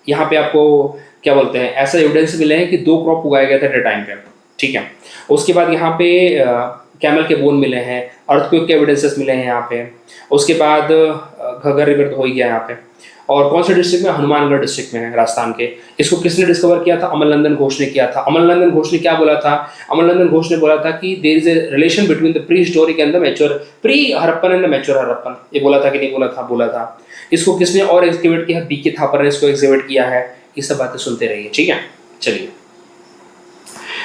यहाँ पे आपको क्या बोलते हैं, ऐसा एविडेंस मिले हैं कि 2 क्रॉप उगाए गए थे एट टाइम पे, ठीक है। उसके बाद यहाँ पे कैमल के बोन मिले हैं, अर्थक्वेक के एविडेंसेस मिले हैं यहाँ पे। उसके बाद घग्गर रिवर तो हो ही गया यहाँ पे। और कौन से डिस्ट्रिक्ट में? हनुमानगढ़ डिस्ट्रिक्ट में है, राजस्थान के। इसको किसने डिस्कवर किया था? अमल नंदन घोष ने किया था। अमल नंदन घोष ने क्या बोला था? अमल नंदन घोष ने बोला था कि there is a relation between the pre historic and the mature pre Harappan and the mature Harappan. ये बोला था कि नहीं बोला था? बोला था। इसको किसने और एक्सकेवेट किया? बीके थापर ने इसको एक्सकेवेट किया है। ये सब बातें सुनते रहिए, ठीक है। चलिए,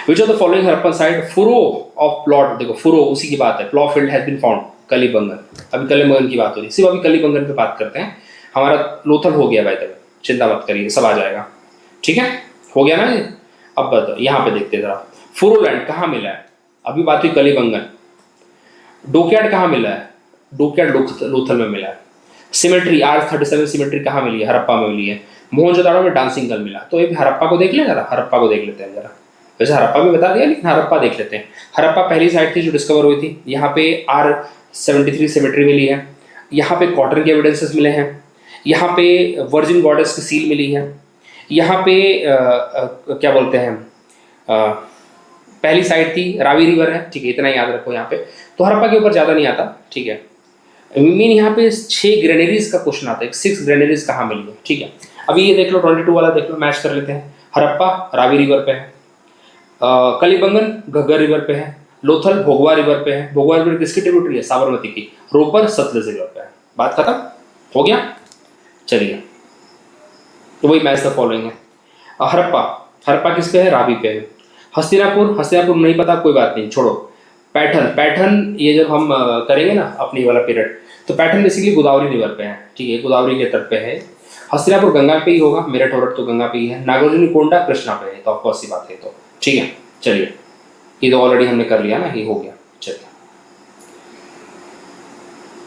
which of the following Harappan site furrow of plot, देखो फुरो उसी की बात है, plough field has been found, Kalibangan. अभी कलिबंगन की बात हो रही है, सिर्फ अभी कलिबंगन पे बात करते हैं। हमारा लोथल हो गया भाई, तक चिंता मत करिए, सब आ जाएगा, ठीक है। हो गया ना ये? अब बताओ, यहाँ पे देखते जरा, फुरोलैंड कहाँ मिला है? अभी बात हुई कलिबंगन। डोकयार्ड कहाँ मिला है? डोकयार्ड लोथल में मिला है। सिमेट्री R37 सिमेट्री कहाँ मिली है? हड़प्पा में मिली है। मोहनजोदाड़ो में डांसिंग गर्ल मिला। तो ये हड़प्पा को देख लें जरा, हड़प्पा को देख लेते हैं जरा। वैसे हड़प्पा भी बता दिया, लेकिन हड़प्पा देख लेते हैं। हड़प्पा पहली साइट थी जो डिस्कवर हुई थी। यहाँ पे R73 सिमेट्री मिली है। यहाँ पे कॉटन के एविडेंसेस मिले हैं। यहाँ पे वर्जिन गॉडेस की सील मिली है। यहाँ पे क्या बोलते हैं, पहली साइट थी रावी रिवर है, ठीक है, इतना याद रखो यहाँ पे। तो हड़प्पा के ऊपर ज़्यादा नहीं आता, ठीक है। मीन यहाँ पे 6 ग्रेनरीज का क्वेश्चन आता है, 6 ग्रेनरीज कहाँ मिली है, ठीक है। अभी ये देख लो, 22 वाला देख लो, मैच कर लेते हैं। हड़प्पा रावी रिवर पे है, कलिबंगन घग्गर रिवर पे है, लोथल भोगवा रिवर पे है। भोगवा रिवर किसकी ट्रिब्यूटरी है? साबरमती की। रोपर सतलज रिवर पे है। बात खत्म हो गया। चलिए, तो वही मैच द फॉलोइंग है। हड़प्पा किस पे है? रावी पे है। हस्तिनापुर नहीं पता, कोई बात नहीं, छोड़ो। पैठन ये जब हम करेंगे ना अपनी वाला पीरियड, तो पैठन बेसिकली गोदावरी रिवर पे है, ठीक है, गोदावरी के तट पे है। हस्तिनापुर गंगा पे ही होगा, मेरठ और तो गंगा पे ही है। नागार्जुन कोंडा कृष्णा पे है, तो ऑफकोर्स ही बात है, तो ठीक है। चलिए, ये तो ऑलरेडी हमने कर लिया ना, ये हो गया। चलिए,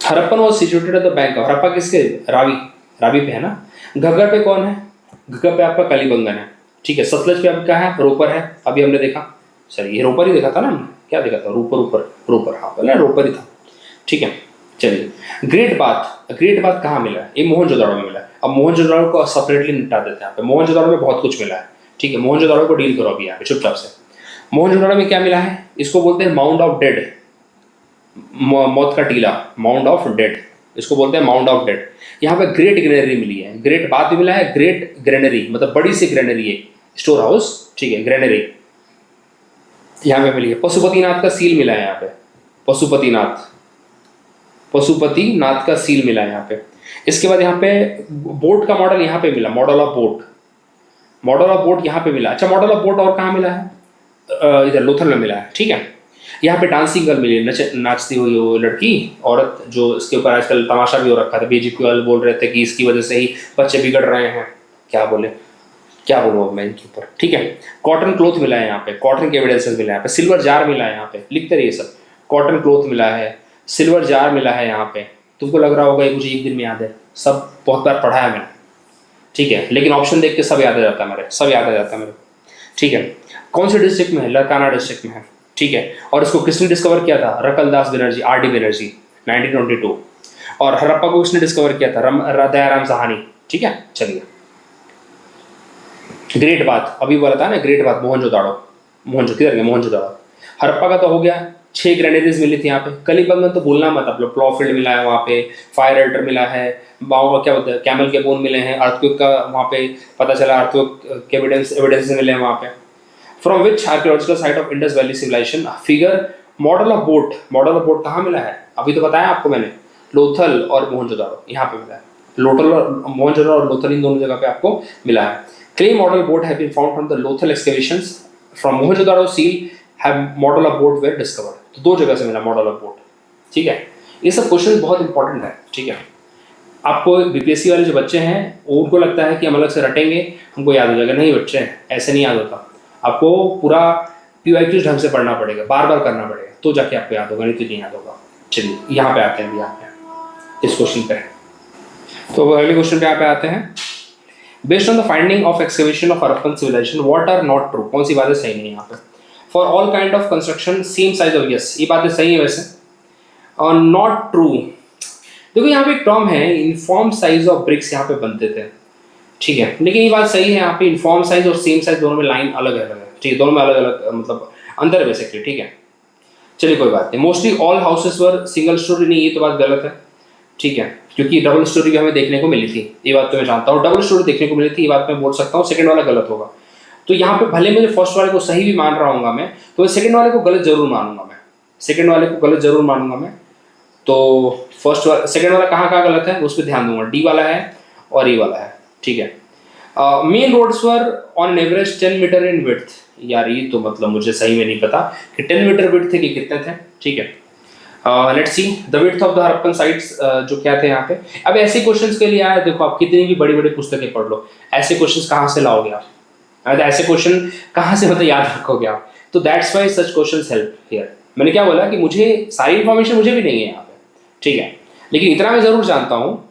Harappan was situated at the bank of, Harappa किसके? रावी पे है ना। घग्गर पे कौन है? घग्गर पे आपका कलिबंगन है, ठीक है। सतलज पे आपका है, रोपर है, अभी हमने देखा। चलिए, ये रोपर ही देखा था ना हमने, क्या देखा था? रोपर, हाँ बोला रोपर ही था, ठीक है। चलिए, ग्रेट बाथ कहाँ मिला है? ये मोहनजोदाड़ो में मिला है। अब मोहनजोदाड़ो को सेपरेटली निपटा देते हैं यहाँ पे। मोहनजोदाड़ो में बहुत कुछ मिला है, ठीक है। मोहनजोदाड़ो को डील करो अभी यहाँ पे चुपचाप से। मोहनजोदड़ो में क्या मिला है, इसको बोलते हैं माउंड ऑफ डेड, मौत का टीला, माउंड ऑफ डेड, इसको बोलते हैं माउंड ऑफ डेड। यहाँ पे ग्रेट ग्रेनरी मिली है, ग्रेट बाद में मिला है ग्रेट ग्रेनरी, मतलब बड़ी सी ग्रेनरी है, स्टोर हाउस, ठीक है, ग्रेनरी यहाँ पे मिली है। पशुपतिनाथ का सील मिला है यहाँ पे, पशुपतिनाथ का सील मिला है यहाँ पे। इसके बाद यहाँ पे बोट का मॉडल यहाँ पे मिला, मॉडल ऑफ बोट यहाँ पे मिला। अच्छा, मॉडल ऑफ बोट और कहाँ मिला है, इधर लोथल में मिला है, ठीक है। यहाँ पे डांसिंग गर्ल मिली, नाचती हुई वो लड़की औरत, जो इसके ऊपर आजकल तमाशा भी हो रखा था, बीजेपी वाले बोल रहे थे कि इसकी वजह से ही बच्चे बिगड़ रहे हैं, क्या बोलूँ अब मैं इनके ऊपर, ठीक है। कॉटन क्लोथ मिला है यहाँ पे, कॉटन के एविडेंसेस मिला है यहाँ पे। सिल्वर जार मिला है यहाँ पे, लिखते रहिए सब, कॉटन क्लोथ मिला है, सिल्वर जार मिला है यहाँ पे। तुमको लग रहा होगा ये मुझे एक दिन में याद है, सब बहुत बार पढ़ा है मैंने, ठीक है, लेकिन ऑप्शन देख के सब याद आ जाता है मेरे, ठीक है। कौन से डिस्ट्रिक्ट में है, लड़काना डिस्ट्रिक्ट में है, ठीक है। और इसको किसने डिस्कवर किया था, रकलदास बनर्जी, RD बनर्जी 1922। और हड़प्पा को किसने डिस्कवर किया था, दयाराम साहनी, ठीक है। चलिए, ग्रेट बात अभी बोला था ना, ग्रेट बात मोहनजोदाड़ो, किधर गया मोहनजोदाड़ो। हड़प्पा का तो हो गया, 6 ग्रेनेडीज मिली थी यहाँ पे। कलिबंगन तो भूलना मत आप लोग, प्लॉफील्ड मिला है वहाँ पे, फायर अल्टर मिला है, क्या बोलते हैं, कैमल के बोन मिले हैं, अर्थक्वेक का वहाँ पे पता चला, अर्थक्वेक के एविडेंस मिले हैं वहाँ पे। From which archaeological site of Indus valley civilization figure model of boat कहाँ मिला है, अभी तो बताया आपको मैंने, लोथल और मोहनजोदाड़ो यहाँ पे मिला है। मोहनजोदाड़ो और लोथल इन दोनों जगह पे आपको मिला है। Clay model boat have been found from the Lothal excavations, from Mohenjo-daro seal have model of boat were discovered. तो 2 जगह से मिला मॉडल ऑफ बोट, ठीक है। ये सब क्वेश्चन बहुत इंपॉर्टेंट है, ठीक है। आपको बीपीएससी वाले जो बच्चे हैं उनको लगता है कि हम अलग से रटेंगे हमको याद हो जाएगा, नहीं बच्चे, ऐसे नहीं याद होता। आपको पूरा PYQ ढंग से पढ़ना पड़ेगा, बार बार करना पड़ेगा, तो जाके आपको याद होगा, नहीं तो नहीं याद होगा। चलिए यहाँ पे आते हैं, यहाँ पे इस क्वेश्चन पे, तो अगले क्वेश्चन पे यहाँ पे आते हैं। Based on the finding of excavation of Harappan civilization what are not true, कौन सी बातें सही नहीं है यहाँ पे। For all kind of construction same size of, yes ये बातें सही है वैसे, और नॉट ट्रू। देखो यहाँ पे एक टर्म है इनफॉर्म साइज ऑफ ब्रिक्स, यहाँ पे बनते थे, ठीक है, लेकिन ये बात सही है, यहाँ पे इनफॉर्म साइज और सेम साइज दोनों में लाइन अलग है, ठीक है, दोनों में अलग अलग मतलब अंदर है बेसिकली, ठीक है। चलिए कोई बात नहीं। मोस्टली ऑल हाउसेस वर सिंगल स्टोरी, नहीं ये तो बात गलत है, ठीक है, क्योंकि डबल स्टोरी भी हमें देखने को मिली थी, ये बात तो मैं जानता हूँ, डबल स्टोरी देखने को मिली थी, ये बात मैं बोल सकता हूँ। सेकंड वाला गलत होगा, तो यहाँ पे भले मुझे फर्स्ट वाले को सही भी मान रहा हूँ मैं, तो सेकंड वाले को गलत जरूर मानूंगा मैं, तो फर्स्ट वाला सेकंड वाला कहाँ गलत है उस पर ध्यान दूंगा। डी वाला है और ई वाला है, ठीक है। Main roads were on average 10 metre in width, यार ये तो मतलब मुझे सही में नहीं पता कि 10 मीटर विड्थ थे कि कितने थे, ठीक है। Let's see the width of the Harappan sites, जो क्या थे यहाँ पे। अब ऐसे क्वेश्चंस के लिए आया, देखो आप कितनी भी बड़ी बड़ी पुस्तकें पढ़ लो, ऐसे क्वेश्चंस कहाँ से लाओगे आप, ऐसे क्वेश्चन कहाँ से मतलब याद रखोगे आप, तो that's why such questions help here. मैंने क्या बोला कि मुझे सारी इन्फॉर्मेशन मुझे भी नहीं है यहाँ पे, ठीक है, लेकिन इतना मैं जरूर जानता हूँ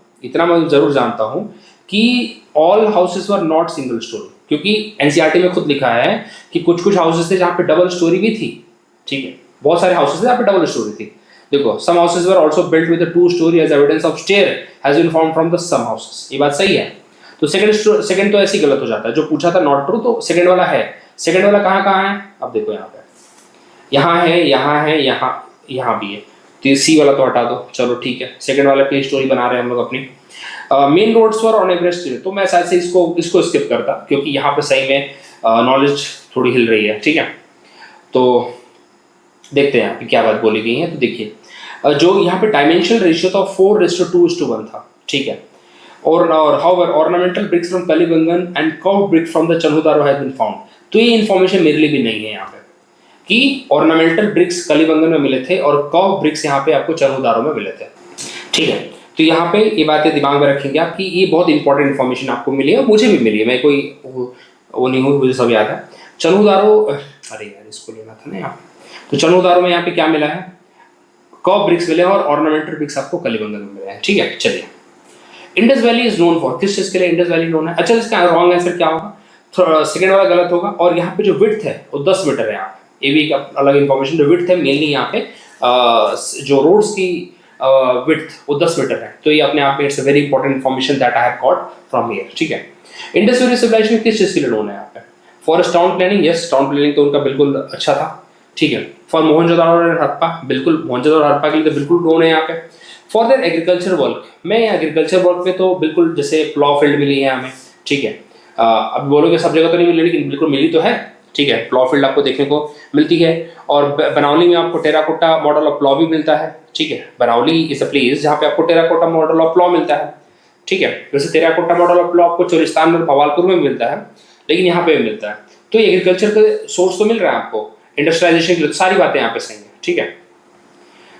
कि all houses were not single storey, क्योंकि एनसीईआरटी में खुद लिखा है कि कुछ हाउसेस थे जहाँ पे डबल स्टोरी भी थी, ठीक है, बहुत सारे हाउसेस थे जहाँ पे डबल स्टोरी थी। देखो some houses were also built with 2 storey as evidence of stair has been found from the some houses, ये बात सही है। तो सेकंड तो ऐसे ही गलत हो जाता है, जो पूछा था नॉट ट्रू, तो सेकंड वाला है। सेकंड वाला कहाँ है, अब देखो यहाँ पे, यहाँ है, यहाँ भी है, तो सी वाला तो हटा दो, चलो ठीक है। सेकंड वाला की स्टोरी बना रहे हैं हम लोग अपनी। Main roads were on average, तो मैं शायद से इसको स्किप करता, क्योंकि यहाँ पे सही में नॉलेज थोड़ी हिल रही है, ठीक है। तो देखते हैं यहाँ पे क्या बात बोली गई है, तो देखिए जो यहाँ पे डायमेंशनल रेशियो था 4:2:1 था, ठीक है। और however ornamental bricks from Kalibangan and curve brick from the Chanhudaro has been found, तो ये इन्फॉर्मेशन मेरे लिए भी नहीं है यहाँ पे कि ऑर्नामेंटल ब्रिक्स कलिबंगन में मिले थे और कर्व ब्रिक्स यहाँ पे आपको चन्हुदारो में मिले थे, ठीक है। तो यहाँ पे ये बातें दिमाग में रखेंगे आप कि ये बहुत इंपॉर्टेंट इन्फॉर्मेशन आपको मिली है, मुझे भी मिली है, मैं कोई वो नहीं हूँ, मुझे सब याद है। चन्हुदारो, अरे यार इसको लेना था ना यहाँ पे, तो चन्हुदारो में यहाँ पे क्या मिला है, कर्व ब्रिक्स मिले और ऑर्नामेंटल ब्रिक्स आपको कलिबंगन में मिले हैं, ठीक है। चलिए Indus valley is known for, किस चीज के लिए इंडस वैली नोन है। अच्छा इसका रॉन्ग आंसर क्या होगा, सेकंड वाला गलत होगा। और यहाँ पे जो विड्थ है वो 10 मीटर है, यहाँ पे ये भी एक अलग इन्फॉर्मेशन, जो विड्थ है मेनली यहाँ पे जो रोड्स की विड्थ वो 10 मीटर है, तो ये अपने आप में it's a very important information that I have got from here, ठीक है। इंडस वैली सिविलाइजेशन किस चीज के लिए नोन है यहाँ पे, for town planning, yes town planning तो उनका बिल्कुल अच्छा था, ठीक है। फॉर मोहनजोदड़ो और हड़प्पा, बिल्कुल मोहनजोदड़ो और हड़प्पा के लिए तो बिल्कुल ड्रोन है यहाँ पे। फॉर देयर एग्रीकल्चर वर्क, मैं एग्रीकल्चर वर्क पे तो बिल्कुल जैसे प्लॉ फील्ड मिली है हमें, ठीक है। अब बोलोगे सब जगह तो नहीं मिली, लेकिन बिल्कुल मिली तो है, ठीक है। प्लॉ फील्ड आपको देखने को मिलती है। और बनावली में आपको टेराकोटा मॉडल ऑफ प्लॉ भी मिलता है, ठीक है। बनावली इज अ प्लेस जहाँ पे आपको टेराकोटा मॉडल ऑफ प्लॉ मिलता है, ठीक है। वैसे टेराकोटा मॉडल ऑफ प्लॉ आपको चोलिस्तान और भवालपुर में मिलता है, लेकिन यहाँ पे भी मिलता है। तो एग्रीकल्चर का सोर्स तो मिल रहा है आपको, इंडस्ट्रियलाइजेशन की सारी बातें यहाँ पे सही है, ठीक है।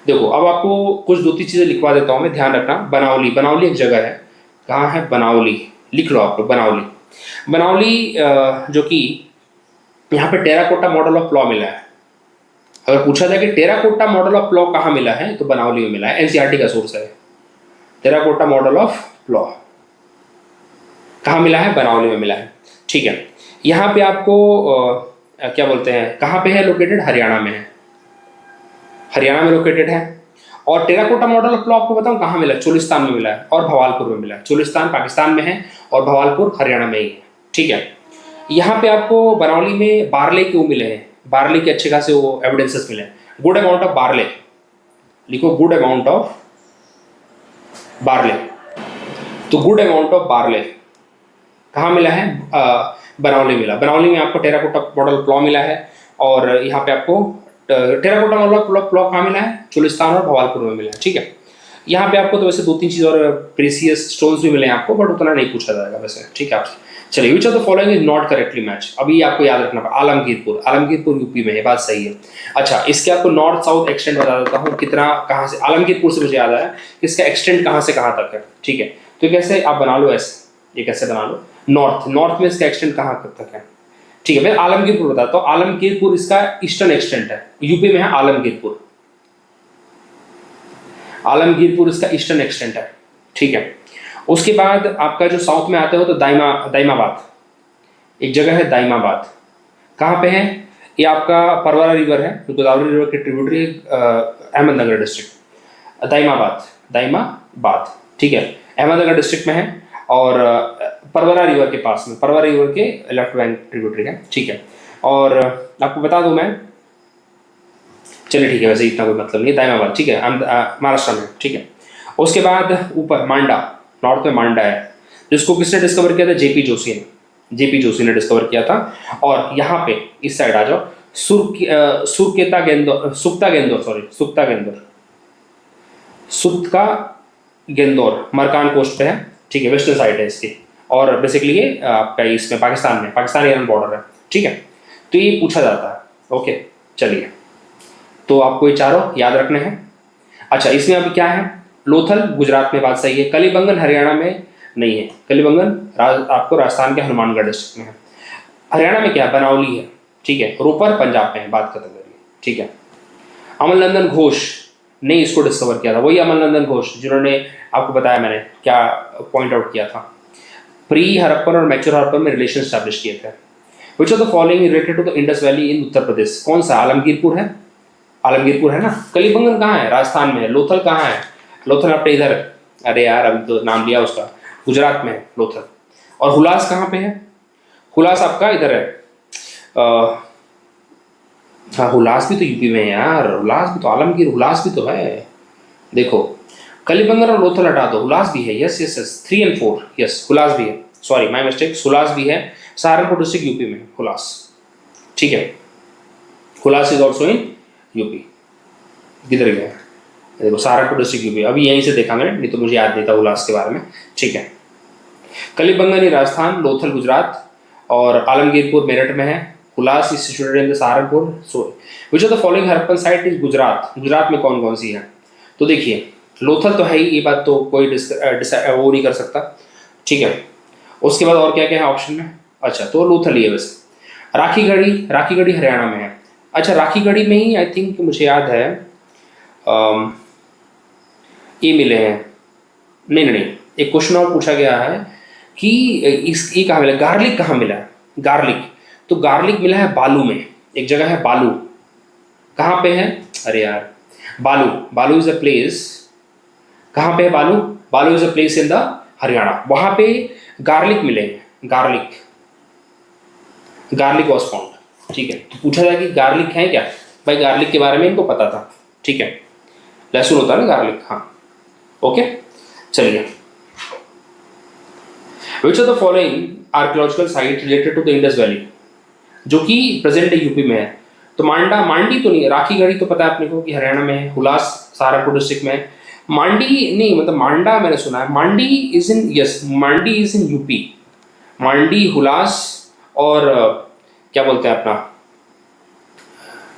देखो अब आपको कुछ दो तीन चीजें लिखवा देता हूँ मैं, ध्यान रखना। बनावली, बनावली एक जगह है, कहाँ है बनावली, लिख लो आप लोग बनावली। बनावली जो कि यहाँ पे टेराकोटा मॉडल ऑफ प्लॉ मिला है। अगर पूछा जाए कि टेराकोटा मॉडल ऑफ प्लॉ कहाँ मिला है, तो बनावली में मिला है, एनसीईआरटी का सोर्स है। टेराकोटा मॉडल ऑफ प्लॉ कहाँ मिला है, बनावली में मिला है, ठीक है। यहाँ पे आपको क्या बोलते हैं, कहाँ पे है लोकेटेड, हरियाणा में है, हरियाणा में लोकेटेड है। और टेराकोटा मॉडल ऑफ प्लॉ आपको बताऊं कहाँ मिला, चोलिस्तान में मिला है और भवालपुर में मिला है। चोलिस्तान पाकिस्तान में है और भवालपुर हरियाणा में ही है, ठीक है। यहाँ पे आपको बनावली में बार्ले क्यों मिले हैं, बार्ले के अच्छे खासे वो एविडेंसेस मिले हैं। गुड अमाउंट ऑफ बार्ले, लिखो गुड अमाउंट ऑफ बार्ले। तो गुड अमाउंट ऑफ बार्ले कहाँ मिला है, बनावली मिला। बनावली में आपको टेराकोटा मॉडल प्लॉ मिला है, और यहाँ पे आपको टेराकोटा मॉडल प्लॉ कहाँ मिला है, चोलिस्तान और भवालपुर में मिला है, ठीक है। यहाँ पे आपको तो वैसे दो तीन चीज और प्रीसियस स्टोन्स भी मिले हैं आपको, बट उतना नहीं पूछा जाएगा वैसे, ठीक है आपसे। चलिए, which of the following is not correctly match, अभी आपको याद रखना। आलमगीरपुर, आलमगीरपुर यूपी में है, बात सही है। अच्छा, इसके आपको नॉर्थ साउथ एक्सटेंट बता देता हूँ, कितना कहाँ से, आलमगीरपुर से मुझे याद आया इसका एक्सटेंट कहाँ से कहाँ तक है, ठीक है। तो कैसे आप बना लो ऐसे, ये कैसे बना लो, नॉर्थ, नॉर्थ में इसका एक्सटेंट कहाँ तक है, ठीक है। मैं आलमगीरपुर बताता हूँ। आलमगीरपुर इसका ईस्टर्न एक्सटेंट है, यूपी में है आलमगीरपुर, आलमगीरपुर इसका ईस्टर्न एक्सटेंट है, ठीक है। उसके बाद आपका जो साउथ में आते हो तो दाइमाबाद, एक जगह है दाइमाबाद, कहाँ पे है, ये आपका परवरा रिवर है, जो गोदावरी रिवर के ट्रिब्यूटरी, अहमदनगर डिस्ट्रिक्ट, दाइमाबाद, दाइमाबाद, ठीक है, अहमदनगर डिस्ट्रिक्ट में है। और परवरा रिवर के पास में, परवरा रिवर के लेफ्ट बैंक ट्रिब्यूटरी है, ठीक है। और आपको बता दूं मैं, चलिए ठीक है, वैसे इतना कोई मतलब नहीं, दाइमाबाद, ठीक है, महाराष्ट्र में, ठीक है। उसके बाद ऊपर मांडा, नॉर्थ में मांडा है, जिसको किसने डिस्कवर किया था, जेपी जोशी ने, जेपी जोशी ने डिस्कवर किया था। और यहाँ पे इस साइड आ जाओ, सुक्ता गेंदोर, मरकान कोस्ट पे है, ठीक है, वेस्टर्न साइड है इसकी। और बेसिकली ये आपका इसमें पाकिस्तान में, पाकिस्तान ईरान बॉर्डर है, ठीक है। तो ये पूछा जाता है, ओके। चलिए, तो आपको ये चारों याद रखने हैं। अच्छा, इसमें अभी क्या है, लोथल गुजरात में, बात सही है। कलीबंगन हरियाणा में नहीं है, कलीबंगन आपको राजस्थान के हनुमानगढ़ डिस्ट्रिक्ट में है। हरियाणा में क्या है, बनावली है, ठीक है। रोपर पंजाब में है, बात खत्म करिए, ठीक है। अमल नंदन घोष ने इसको डिस्कवर किया था, वही अमल नंदन घोष जिन्होंने आपको बताया मैंने क्या पॉइंट आउट किया था, प्री हड़प्पन और मैच्योर हड़प्पन में रिलेशन स्टैब्लिश किए थे। Which of the following related to the Indus valley in Uttar Pradesh, कौन सा, आलमगीरपुर है, आलमगीरपुर है ना। कलीबंगन कहाँ है, राजस्थान में है। लोथल कहाँ है, लोथल अपने इधर, अरे यार अभी तो नाम लिया उसका, गुजरात में है लोथल। और हुलास कहाँ पे है, हुलास आपका इधर है, हाँ हुलास भी तो यूपी में है यार, हुलास भी तो, आलमगीर हुलास भी तो है। देखो, कलीबंगन और लोथल हटा दो, हुलास भी है, यस यस यस, 3 और 4, यस हुलास भी है, सॉरी माय मिस्टेक, हुलास भी है। सहारनपुर डिस्ट्रिक्ट यूपी में हुलास, ठीक है। Hulas is also in UP, किधर गया, देखो सहारनपुर डिस्ट्रिक्ट यूपी, अभी यहीं से देखा मैंने, नहीं तो मुझे याद नहीं था हुलास के बारे में, ठीक है। कलीबंगन राजस्थान, लोथल गुजरात और आलमगीरपुर मेरठ में है। Hulas is situated in the Saharanpur. So which of the following Harappan site is Gujarat, Gujarat में कौन कौन सी है, तो देखिए लोथल तो है ही, ये बात तो कोई वो नहीं कर सकता, ठीक है। उसके बाद और क्या क्या है ऑप्शन में, अच्छा तो लोथल ही है वैसे। राखीगढ़ी, राखीगढ़ी हरियाणा में है। अच्छा, राखीगढ़ी में ही आई थिंक मुझे याद है ये मिले हैं, नहीं नहीं नहीं, एक क्वेश्चन और पूछा गया है कि ये कहाँ मिला, गार्लिक कहाँ मिला है, गार्लिक, तो गार्लिक मिला है बालू में, एक जगह है बालू, कहाँ पे है, अरे यार बालू, बालू इज अ प्लेस, कहाँ पे है बालू, बालू is a place in the Haryana, वहां पे गार्लिक मिले हैं, गार्लिक, गार्लिक वॉज फाउंड, ठीक है। तो पूछा था कि गार्लिक है क्या, भाई गार्लिक के बारे में इनको पता था, ठीक है। लहसुन होता है ना गार्लिक, हाँ, ओके। चलिए, which of the following archaeological site related to the Indus valley, जो कि प्रेजेंट डे यूपी में है। तो मांडी तो नहीं है, राखी गढ़ी तो पता है अपने को कि हरियाणा में है, हुलास सहारनपुर डिस्ट्रिक्ट में है। मांडी नहीं, मतलब मांडा मैंने सुना है, Mandi is in, yes Mandi is in UP. Mandi, Hulas और क्या बोलते हैं अपना,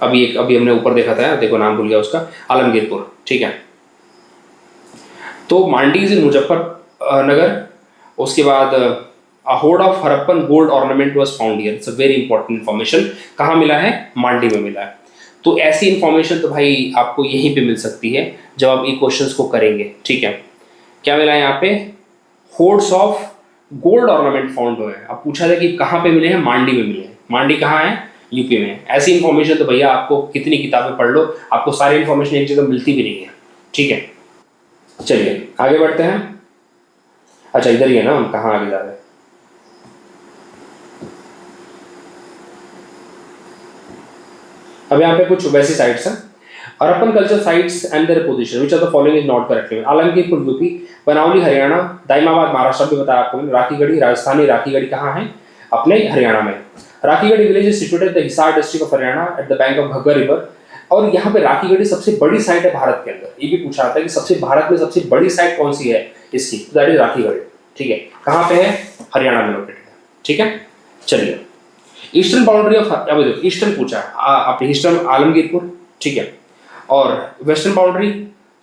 अभी हमने ऊपर देखा था, देखो नाम भूल गया उसका, आलमगीरपुर, ठीक है। तो मांडी इज इन मुजफ्फरनगर। उसके बाद a hoard of Harappan gold ornament was found here. It's a very important information. कहाँ मिला है, मांडी में मिला है। तो ऐसी इंफॉर्मेशन तो भाई आपको यहीं पे मिल सकती है जब आप ये क्वेश्चंस को करेंगे, ठीक है। क्या मिला है यहाँ पे, hoards of gold ornament found हुए हैं। अब पूछा था कि कहाँ पे मिले हैं, मांडी में मिले हैं। मांडी कहाँ है, यूपी में। ऐसी इंफॉर्मेशन तो भैया आपको कितनी किताबें पढ़ लो, आपको सारी इंफॉर्मेशन एक जगह मिलती भी नहीं है, ठीक है। चलिए आगे बढ़ते हैं। अच्छा इधर ही है ना, हम कहाँ आगे जा रहे हैं। अब यहाँ पे कुछ वैसी साइट्स हैं, Harappan culture sites and their position which of the following is not correct. Alamgirpur UP, Banawali Haryana, Daimabad Maharashtra भी बताया आपको, राखीगढ़ी राजस्थानी, राखीगढ़ी कहाँ है, अपने हरियाणा में। Rakhigarhi village is situated the Hisar district of Haryana at the bank of Ghaggar river. और यहाँ पे राखीगढ़ी सबसे बड़ी साइट है भारत के अंदर। ये भी पूछा था कि सबसे भारत में सबसे बड़ी साइट कौन सी है इसकी, दैट इज राखीगढ़ी, ठीक है। कहाँ पे है, हरियाणा में लोकेटेड है, ठीक है। चलिए, ईस्टर्न बाउंड्री ऑफ, अब ईस्टर्न पूछा आपने, ईस्टर्न आलमगीरपुर, ठीक है। और वेस्टर्न बाउंड्री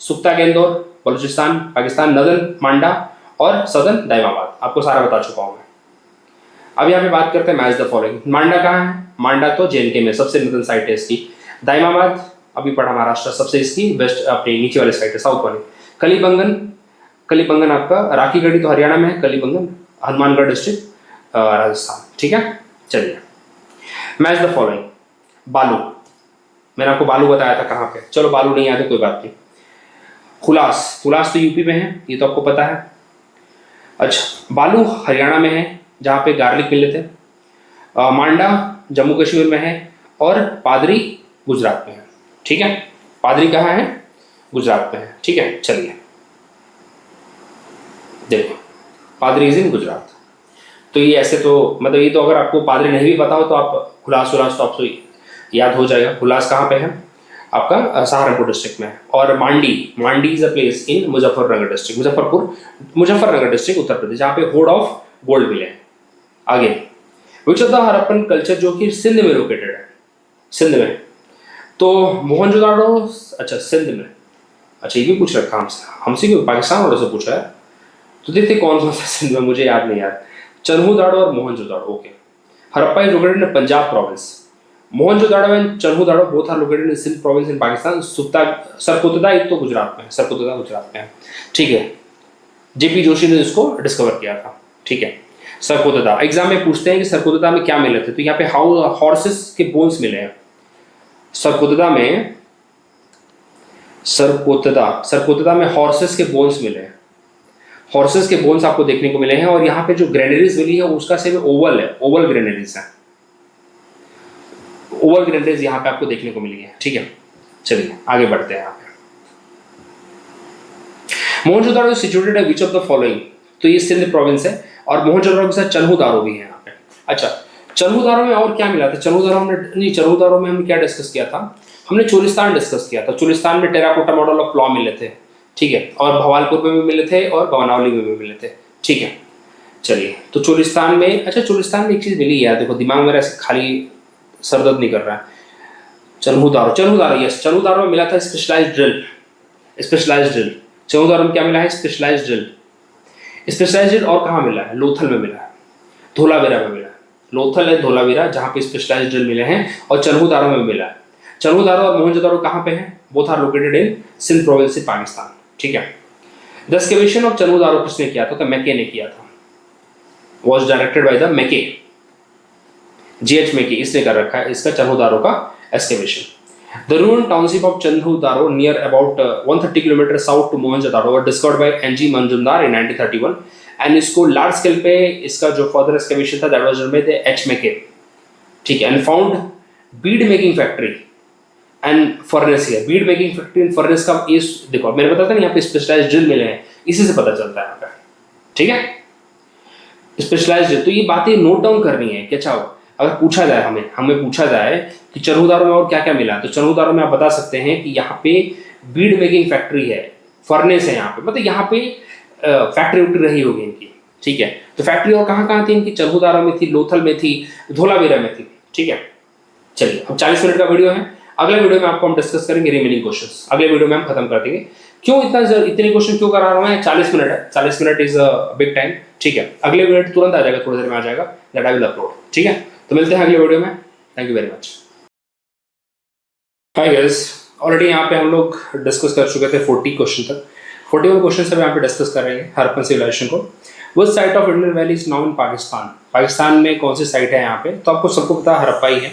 सुख्ता गेंदौर बलूचिस्तान पाकिस्तान, नदन मांडा और सदर्न दाइमाबाद, आपको सारा बता चुका हूँ मैं। अब यहाँ पे बात करते हैं मैच द फॉलोइंग। मांडा कहाँ है, मांडा तो जेएनके में सबसे नदन साइट है इसकी। दाइमाबाद अभी पढ़ा महाराष्ट्र, सबसे इसकी वेस्ट अपनी नीचे वाली साइड है, साउथ वाली। कलीबंगन आपका, राखीगढ़ी तो हरियाणा में है, कलीबंगन हनुमानगढ़ डिस्ट्रिक्ट राजस्थान, ठीक है। चलिए, मैच द फॉलोइंग। बालू, मैंने आपको बालू बताया था कहाँ पे, चलो बालू नहीं याद है कोई बात नहीं। हुलास, हुलास तो यूपी में है, ये तो आपको पता है। अच्छा, बालू हरियाणा में है जहाँ पे गार्लिक मिले थे। मांडा जम्मू कश्मीर में है और पादरी गुजरात में है, ठीक है। पादरी कहाँ है, गुजरात में है, ठीक है। चलिए देखो, पादरी इज इन गुजरात। तो ये ऐसे तो मतलब ये तो अगर आपको पादरी नहीं भी पता हो तो आप हुलास तो आपको याद हो जाएगा। हुलास कहाँ पे है, आपका सहारनपुर डिस्ट्रिक्ट में है। और Mandi is a place in Muzaffarnagar district, Muzaffarnagar district Uttar Pradesh, जहाँ पे होर्ड ऑफ गोल्ड मिले हैं। आगे, which of the Harappan culture, जो कि सिंध में लोकेटेड है, सिंध में। तो मोहनजोदाड़ो, अच्छा सिंध में, अच्छा ये भी पूछ रखा हमसे क्यों, पाकिस्तान वालों से पूछा है। तो देखते कौन कौन सा सिंध में, मुझे याद नहीं यार। चन्हूदाड़ो और Mohenjodaro, okay. Harappa is located in Punjab province. Mohenjodaro and Chanhudaro both are located in Sindh province in Pakistan. Surkotada तो गुजरात में है, सरकोतदा गुजरात में है, ठीक है। जेपी जोशी ने इसको डिस्कवर किया था, ठीक है। सरकोतदा, एग्जाम में पूछते हैं कि सरकोतदा में क्या मिले थे, तो यहाँ पे हॉर्सेस के बोन्स मिले हैं सरकोतदा में। सरकोतदा में हॉर्सेस के बोन्स मिले हैं, हॉर्सेस के बोन्स आपको देखने को मिले हैं। और यहाँ पे जो ग्रेनरीज मिली है उसका सिर्फ ओवल है, ओवल ग्रेनरीज है, ओवल ग्रेनरीज यहाँ पे आपको देखने को मिली है, ठीक है। चलिए आगे बढ़ते हैं। यहाँ पे मोहनजोदाड़ो सिचुएटेड है विच ऑफ द फॉलोइंग, तो ये सिंध प्रोविंस है। और मोहनजोदाड़ो के साथ चन्हूदारो भी है यहाँ पे। अच्छा, चन्हूदारो में और क्या मिला था, चन्हूदारो में हमने क्या डिस्कस किया था, हमने चोलिस्तान डिस्कस किया था। चोलिस्तान में टेराकोटा मॉडल ऑफ प्लॉ मिले थे, ठीक है। और भवालपुर में भी मिले थे और बनावली में भी मिले थे, ठीक है। चलिए, तो चोलिस्तान में, अच्छा चोलिस्तान में एक चीज़ मिली है, देखो दिमाग मेरा ऐसे खाली सरदर्द नहीं कर रहा है। चन्हूदारो यस, चन्हूदारो में मिला था स्पेशलाइज्ड ड्रिल। चन्हूदारो में क्या मिला है, स्पेशलाइज्ड ड्रिल। और कहाँ मिला है, लोथल में मिला है, धोलावीरा में मिला है। लोथल है धोलावीरा जहाँ पे स्पेशलाइज्ड ड्रिल मिले हैं, और चन्हूदारो में मिला है। चन्हूदारो और मोहनजोदारो कहाँ पे हैं, both are located in Sindh province in Pakistan, ठीक है। द एक्सकेवेशन ऑफ चन्हूदारो किसने किया था, तो मैके ने किया था, was directed by the Mackay, GH Mackay, इसने कर रखा है इसका चन्हूदारो का excavation. The ruined township of Chanhudaro near about 130 kilometre south to Mohenjodaro were discovered by NG Majumdar in 1931 and इसको लार्ज स्केल पे इसका जो फर्दर एक्सकेवेशन था that was done by the H Mackay, ठीक है, and found bead making factory and furnace है। Bead making factory and furnace का इस देखो मैंने बताया था ना, यहाँ पे स्पेशलाइज्ड ड्रिल मिले हैं, इसी से पता चलता है यहाँ पे, ठीक है, स्पेशलाइज्ड। तो ये बातें नोट डाउन करनी है कि अच्छा अगर पूछा जाए हमें पूछा जाए कि चरखुदारों में और क्या क्या मिला, तो चरखुदारों में आप बता सकते हैं कि यहाँ पे बीड मेकिंग फैक्ट्री है, फर्नेस है यहाँ पे, मतलब यहाँ पे फैक्ट्री उक्ट्री रही होगी इनकी, ठीक है। तो फैक्ट्री और कहाँ कहाँ थी इनकी, चरखुदारों में थी, लोथल में थी, धोलावीरा में थी, ठीक है। चलिए अब 40 मिनट का वीडियो है, अगले वीडियो में आपको हम डिस्कस करेंगे रिमेनिंग क्वेश्चंस, अगले वीडियो में हम खत्म कर देंगे। क्यों इतने क्वेश्चन क्यों करा रहा हूँ, 40 मिनट है, 40 minute is a big time, ठीक है। अगले वीडियो तुरंत आ जाएगा, थोड़ी देर में आ जाएगा, दैट आई विल अपलोड, ठीक है। तो मिलते हैं अगले वीडियो में, thank you very much. Hi guys, already यहाँ पे हम लोग डिस्कस कर चुके थे 40 क्वेश्चन तक, 41 क्वेश्चन से यहाँ पे डिस्कस कर रहे हैं हड़प्पन सिविलाइजेशन को। वो site of Indian valley is now in Pakistan, Pakistan में कौन सी साइट है यहाँ पे, तो आपको सबको पता है हड़प्पा ही है।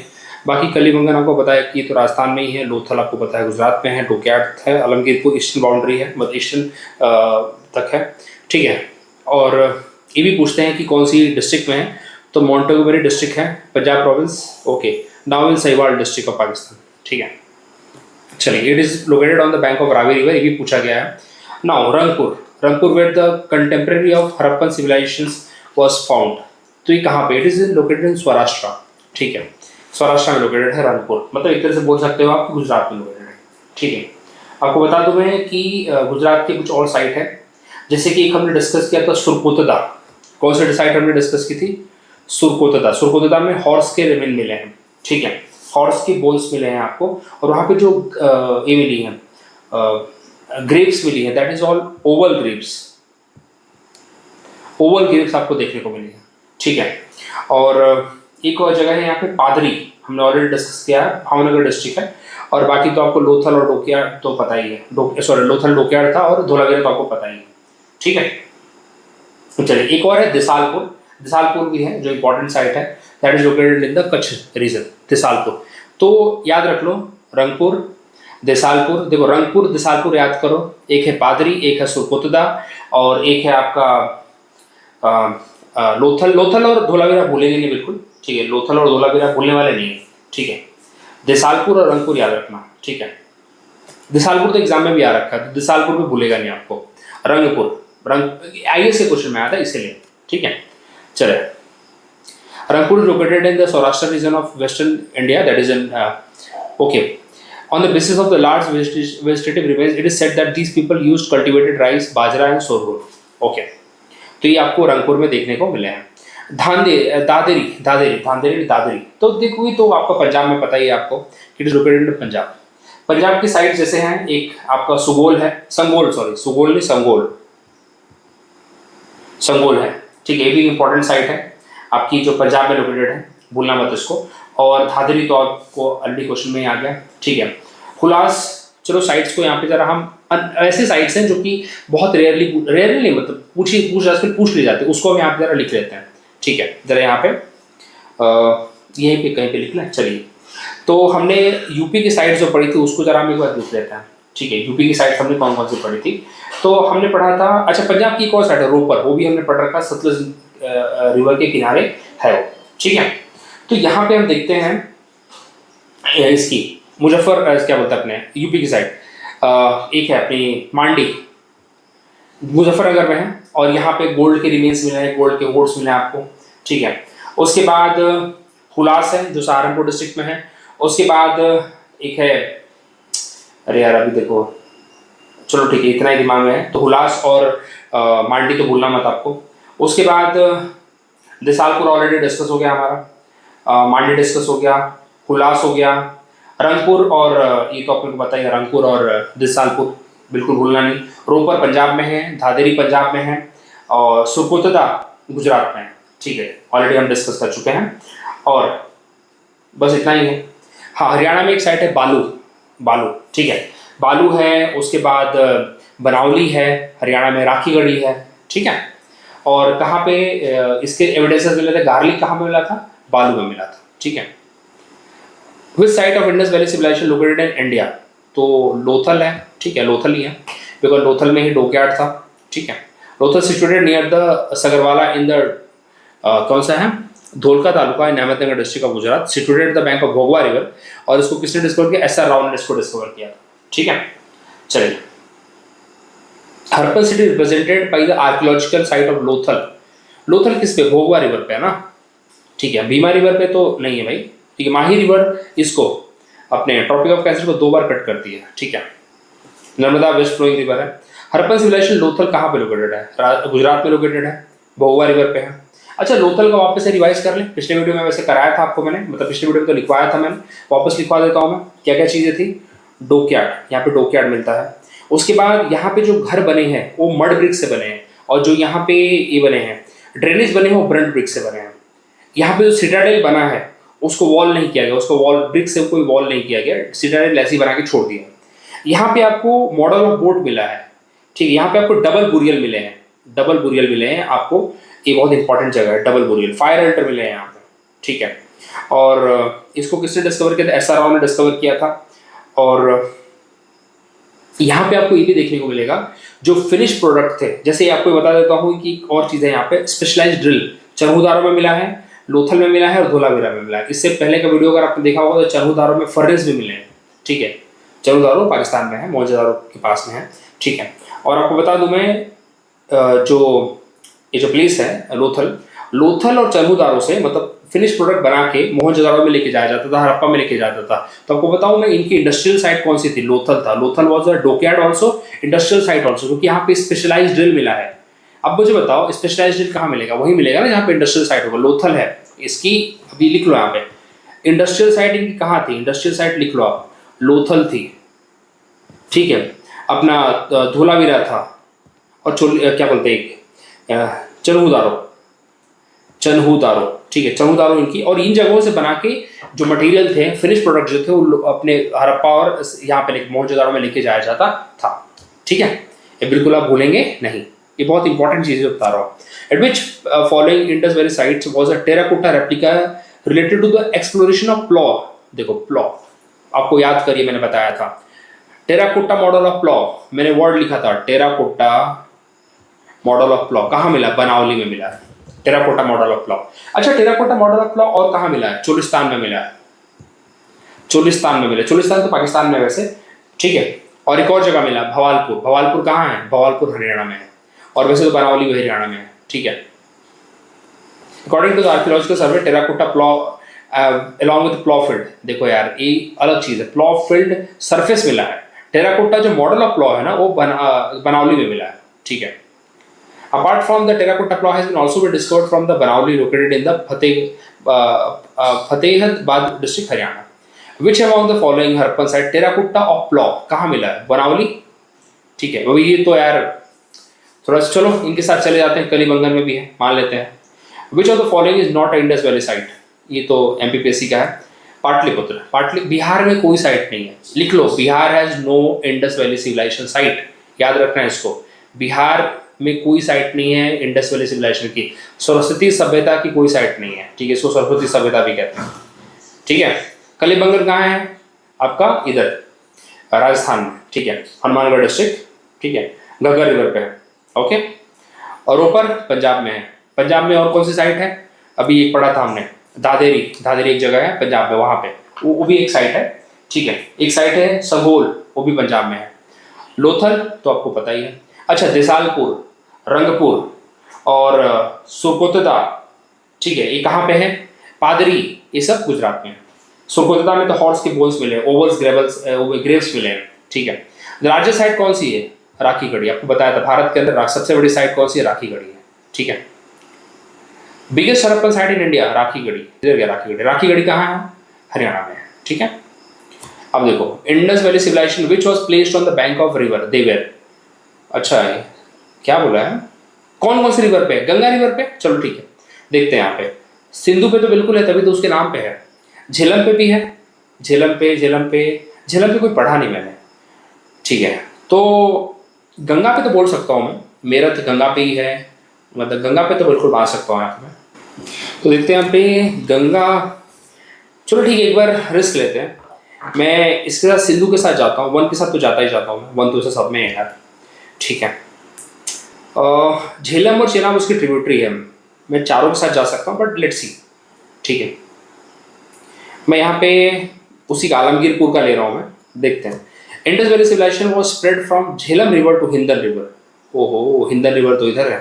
बाकी कलीबंगन आपको पता है कि तो राजस्थान में ही है, लोथल आपको पता है गुजरात में है, डोक्यार्ड है, आलमगीरपुर ईस्टर्न बाउंड्री है, मतलब ईस्टर्न तक है, ठीक है। और ये भी पूछते हैं कि कौन सी डिस्ट्रिक्ट में है, तो मोंटेगोमेरी डिस्ट्रिक्ट है, Punjab province, okay. Now in Sahiwal district of Pakistan, ठीक है। चलिए, it is located on the bank of Ravi river, ये भी पूछा गया है। Now Rangpur where the contemporary of Harappan civilizations was found, तो ये कहाँ पे, it is located in Saurashtra, ठीक है, स्वराष्ट्र में लोकेटेड है रंगपुर, मतलब एक तरह से बोल सकते हो आप गुजरात में लोकेटेड है, ठीक है। आपको बता दूं मैं कि गुजरात की कुछ और साइट है, जैसे कि एक हमने डिस्कस किया था सुरकोतदा, कौन सी साइट हमने डिस्कस की थी, सुरकोतदा में हॉर्स के रिमेन मिले हैं, ठीक है, हॉर्स के बोन्स मिले हैं आपको, और वहाँ पे जो ये मिली है ग्रेप्स मिली है, that is all Oval grapes आपको देखने को मिली है, ठीक है। और एक और जगह है यहाँ पे पादरी, हमने ऑलरेडी डिस्कस किया है, भावनगर डिस्ट्रिक्ट है। और बाकी तो आपको लोथल और डोक्यार्ड तो पता ही है, लोथल डोक्यार्ड था, और धोलावीरा तो आपको पता ही है, ठीक है। चलिए, एक और है दिसालपुर भी है जो इंपॉर्टेंट साइट है, that is located in the Kutch region, Desalpur. तो याद रख लो रंगपुर, दिसालपुर, देखो रंगपुर दिसालपुर याद करो, एक है पादरी, एक है सुरकोतदा, और एक है आपका लोथल और धोलावीरा भूलेंगे नहीं बिल्कुल, ठीक है, लोथल और धोलावीरा भूलने वाले नहीं है, ठीक है। दिसालपुर और रंगपुर याद रखना, ठीक है। दिसालपुर तो एग्जाम में भी आ रखा है, तो दिसालपुर भी भूलेगा नहीं आपको। IAS के क्वेश्चन में आया था इसीलिए, ठीक है। चले, Rangpur located in the Saurashtra region of western India, that is in okay. On the basis of the large vegetative remains, it is said that these people used cultivated rice, bajra and sorghum. Okay. तो ये आपको रंगपुर में देखने को मिले हैं। दादरी, तो देखो ये तो आपका पंजाब में पता ही है आपको, it is located in Punjab. Punjab की साइड जैसे हैं, एक आपका संगोल है, ठीक है, ये भी इंपॉर्टेंट साइट है आपकी जो पंजाब में लोकेटेड है, भूलना मत इसको। और धादरी तो आपको ऑलरेडी क्वेश्चन में ही आ गया, ठीक है। हुलास, चलो साइट्स को यहाँ पे जरा हम ऐसे साइट्स हैं जो कि बहुत रेयरली नहीं, मतलब पूछ ली जाती है, उसको हम यहाँ पे जरा लिख लेते हैं, ठीक है। जरा यहाँ पे यहीं पे कहीं पे लिख लें। चलिए, तो हमने यूपी की साइड जो पढ़ी थी उसको जरा हम एक बार लिख लेते हैं, ठीक है। यूपी की साइड हमने कौन कौन सी पढ़ी थी, तो हमने पढ़ा था, अच्छा पंजाब की कौन साइड है, रोपर, वो भी हमने पढ़ रखा, सतलुज रिवर के किनारे है वो, ठीक है। तो यहाँ पे हम देखते हैं इसकी मुजफ्फर क्या बोलते हैं अपने यूपी की साइड, एक है अपनी मांडी, मुजफ्फरनगर में है, और यहाँ पे गोल्ड के रिमेन्स मिले हैं, गोल्ड के होर्ड्स मिले हैं आपको, ठीक है। उसके बाद हुलास है जो सहारनपुर डिस्ट्रिक्ट में है। उसके बाद एक है, अरे यार अभी देखो, चलो ठीक है, इतना ही दिमाग में है, तो हुलास और मांडी तो भूलना मत आपको। उसके बाद दिसालपुर ऑलरेडी डिस्कस हो गया हमारा, मांडी डिस्कस हो गया, हुलास हो गया, रंगपुर और ये तो आपको पता ही है, रंगपुर और दिसालपुर बिल्कुल भूलना नहीं। रोपर पंजाब में है, धादेरी पंजाब में है, और सुरकोतदा गुजरात में है, ठीक है, ऑलरेडी हम डिस्कस कर चुके हैं। और बस इतना ही है। हाँ, हरियाणा में एक साइट है बालू, ठीक है, बालू है। उसके बाद बनावली है, हरियाणा में राखीगढ़ी है, ठीक है। और कहाँ पे इसके एविडेंसेस मिले थे, गार्लिक कहाँ पे मिला था, बालू में मिला था, ठीक है। Which site of Indus valley civilization located in India, तो लोथल है, ठीक है, लोथल ही है, बिकॉज लोथल में ही डोक्यार्ड था, ठीक है। Lothal situated near the Saragwala in the कौन सा है, Dholka taluka in Ahmednagar district of Gujarat, situated the bank of Bhogava river. और इसको किसने डिस्कवर किया? एस आर राव ने इसको डिस्कवर किया था। ठीक है, चलिए। Harappan city represented by the archaeological site of Lothal. Lothal किस पे? भोगवा रिवर पे है ना। ठीक है, भीमा रिवर पे तो नहीं है भाई। ठीक है, माही रिवर इसको अपने ट्रॉपिक ऑफ कैंसर को 2 बार कट करती है। ठीक है, नर्मदा वेस्ट फ्लोइंग रिवर है। हरप्पन सिविलाइजेशन लोथल कहाँ पे लोकेटेड है? गुजरात में लोकेटेड है, भोगवा रिवर पे है। अच्छा, लोथल का वापस से रिवाइज कर लें। पिछले वीडियो में वैसे कराया था आपको मैंने, मतलब पिछले वीडियो में तो लिखवाया था मैंने, वापस लिखवा देता हूँ मैं। क्या क्या चीज़ें थी? डॉकयार्ड, यहाँ पे डॉकयार्ड मिलता है। उसके बाद यहाँ पे जो घर बने हैं वो मड ब्रिक से बने हैं, और जो यहाँ पे ये बने हैं ड्रेनेज बने हैं वो ब्रंट ब्रिक से बने हैं। यहाँ पे जो सिटाडेल बना है उसको वॉल नहीं किया गया, उसको वॉल ब्रिक से कोई वॉल नहीं किया गया, सिटाडेल ऐसे ही बना के छोड़ दिया। यहाँ पे आपको मॉडल ऑफ बोट मिला है। ठीक है, यहाँ पे आपको डबल बुरियल मिले हैं, डबल बुरियल मिले हैं आपको। ये बहुत इंपॉर्टेंट जगह है, डबल बुरियल। फायर अल्टर मिले हैं यहाँ पे। ठीक है, और इसको किसने डिस्कवर किया था? एस आर राव ने डिस्कवर किया था। और यहाँ पे आपको ये भी देखने को मिलेगा जो फिनिश प्रोडक्ट थे, जैसे आपको बता देता हूँ कि और चीज़ें यहाँ पे स्पेशलाइज्ड ड्रिल चरहुदारों में मिला है, लोथल में मिला है और धोलावीरा में मिला है। इससे पहले का वीडियो अगर आपने देखा होगा तो चरहुदारों में फर्नेस भी मिले हैं। ठीक है, चरहुदारो पाकिस्तान में है, मोहनजोदारो के पास में है। ठीक है, और आपको बता दूं मैं जो ये जो प्लेस है लोथल, लोथल और चरहुदारो से मतलब फिनिश प्रोडक्ट बना के मोहनजोदारो में लेके जाया जाता था, हड़प्पा में लेके जाता था। तो आपको बताऊं मैं, इनकी इंडस्ट्रियल साइट कौन सी थी? लोथल था। Lothal was a dockyard also, industrial site also, क्योंकि यहाँ पे स्पेशलाइज्ड ड्रिल मिला है। अब मुझे बताओ स्पेशलाइज्ड ड्रिल कहाँ मिलेगा? वही मिलेगा ना जहाँ पे इंडस्ट्रियल साइट होगा। लोथल है इसकी, अभी लिख लो यहाँ पे इंडस्ट्रियल साइट इनकी कहाँ थी? इंडस्ट्रियल साइट लिख लो आप, लोथल थी। ठीक है, अपना धोलावीरा था, और क्या बोलते हैं चरहुदारो, चरहुदारो। ठीक है, चरहुदारो इनकी, और इन जगहों से बना के जो मटेरियल थे, फिनिश प्रोडक्ट जो थे, वो अपने हड़प्पा और यहाँ पे मोहनजोदारो में लेके जाया जाता था। ठीक है, ये बिल्कुल आप भूलेंगे नहीं, ये बहुत इंपॉर्टेंट चीज़ बता रहा हूँ। At which following Indus valley sites was a terracotta replica related to the exploration of plough. देखो प्लॉ आपको याद करिए, मैंने बताया था टेराकोटा मॉडल ऑफ प्लॉ, मैंने वर्ड लिखा था टेराकोटा मॉडल ऑफ प्लॉ। कहाँ मिला? बनावली में मिला है टेराकोटा मॉडल ऑफ प्लॉ। अच्छा, टेराकोटा मॉडल ऑफ प्लॉ और कहाँ मिला है? चोलिस्तान में मिला है, चोलिस्तान में मिला। चोलिस्तान तो पाकिस्तान में वैसे। ठीक है, और एक और जगह मिला भवालपुर। भवालपुर कहाँ है? भवालपुर हरियाणा में है, और वैसे तो बनावली भी हरियाणा में है। ठीक है, according to the archaeological survey terracotta plough along with plough field. देखो यार, ये अलग चीज़ है, प्लॉ फील्ड सरफेस मिला है। टेराकोटा जो मॉडल ऑफ प्लॉ है ना, वो बनावली में मिला है। ठीक है, apart from the terracotta plough has been also been discovered from the Banauli located in the Fatehadabad district Haryana. Which among the following Harappan site terracotta of plough कहाँ मिला है? बनावली। ठीक है, वही ये तो यार थोड़ा सा चलो इनके साथ चले जाते हैं, कलीबंगन में भी है, मान लेते हैं। Which of the following is not Indus Valley site? ये तो MPPSC का है। पाटलिपुत्र, बिहार में कोई साइट नहीं है, लिख लो, Bihar has no Indus valley civilisation site, याद रखना है इसको। बिहार में कोई साइट नहीं है इंडस वैली सिविलाइजेशन की। सरस्वती सभ्यता की कोई साइट नहीं है। ठीक है, इसको सरस्वती सभ्यता भी कहते हैं। ठीक है, कलीबंगन कहाँ है आपका? इधर राजस्थान में। ठीक है, हनुमानगढ़ डिस्ट्रिक्ट। ठीक है, घग्गर रिवर पे है। ओके, और रोपर पंजाब में है। पंजाब में और कौन सी साइट है? अभी एक पढ़ा था हमने, दादेरी। दादेरी एक जगह है पंजाब में, वहाँ पे वो भी एक साइट है। ठीक है, एक साइट है संगोल, वो भी पंजाब में है। लोथल तो आपको पता ही है। अच्छा, देसालपुर, रंगपुर और सुरकोतदा। ठीक है, ये कहाँ पे है? पादरी, ये सब गुजरात में है। सुरकोतदा में तो हॉर्स के बोन्स मिले, ओवल्स ग्रेव्स मिले हैं। ठीक है, लार्जेस्ट साइट कौन सी है? राखीगढ़ी। आपको बताया था भारत के अंदर सबसे बड़ी साइट कौन सी है? राखीगढ़ी है। ठीक है, biggest Harappan site in India Rakhigarhi. इधर गया राखीगढ़ी। राखीगढ़ी कहाँ है? हरियाणा में है। ठीक है, अब देखो Indus valley civilisation which was placed on the bank of river देवेर। अच्छा, ये क्या बोला है? कौन कौन सी रिवर पे? गंगा रिवर पे। चलो ठीक है, देखते हैं यहाँ पे। सिंधु पे तो बिल्कुल है, तभी तो उसके नाम पे है। झेलम पे भी है, झेलम पे कोई पढ़ा नहीं मैंने। ठीक है, तो गंगा पे तो बोल सकता हूँ मैं, मेरठ गंगा पे ही है, मतलब गंगा पे तो बिल्कुल बांध सकता हूँ यहाँ पे। तो देखते हैं यहाँ पे गंगा। चलो ठीक है, एक बार रिस्क लेते हैं। मैं इसके साथ सिंधु के साथ जाता हूँ, वन के साथ तो जाता ही जाता हूँ मैं, वन तो उसे सब में है यार। ठीक है, झेलम और चेनाब उसकी ट्रिब्यूटरी है, मैं चारों के साथ जा सकता हूँ, बट लेट्स सी ठीक है, मैं यहाँ पे उसी का आलमगीरपुर का ले रहा हूँ मैं, देखते हैं। Indus valley civilization was spread from Jhelum river to Hindon river. ओहो, हिंदन रिवर तो इधर है,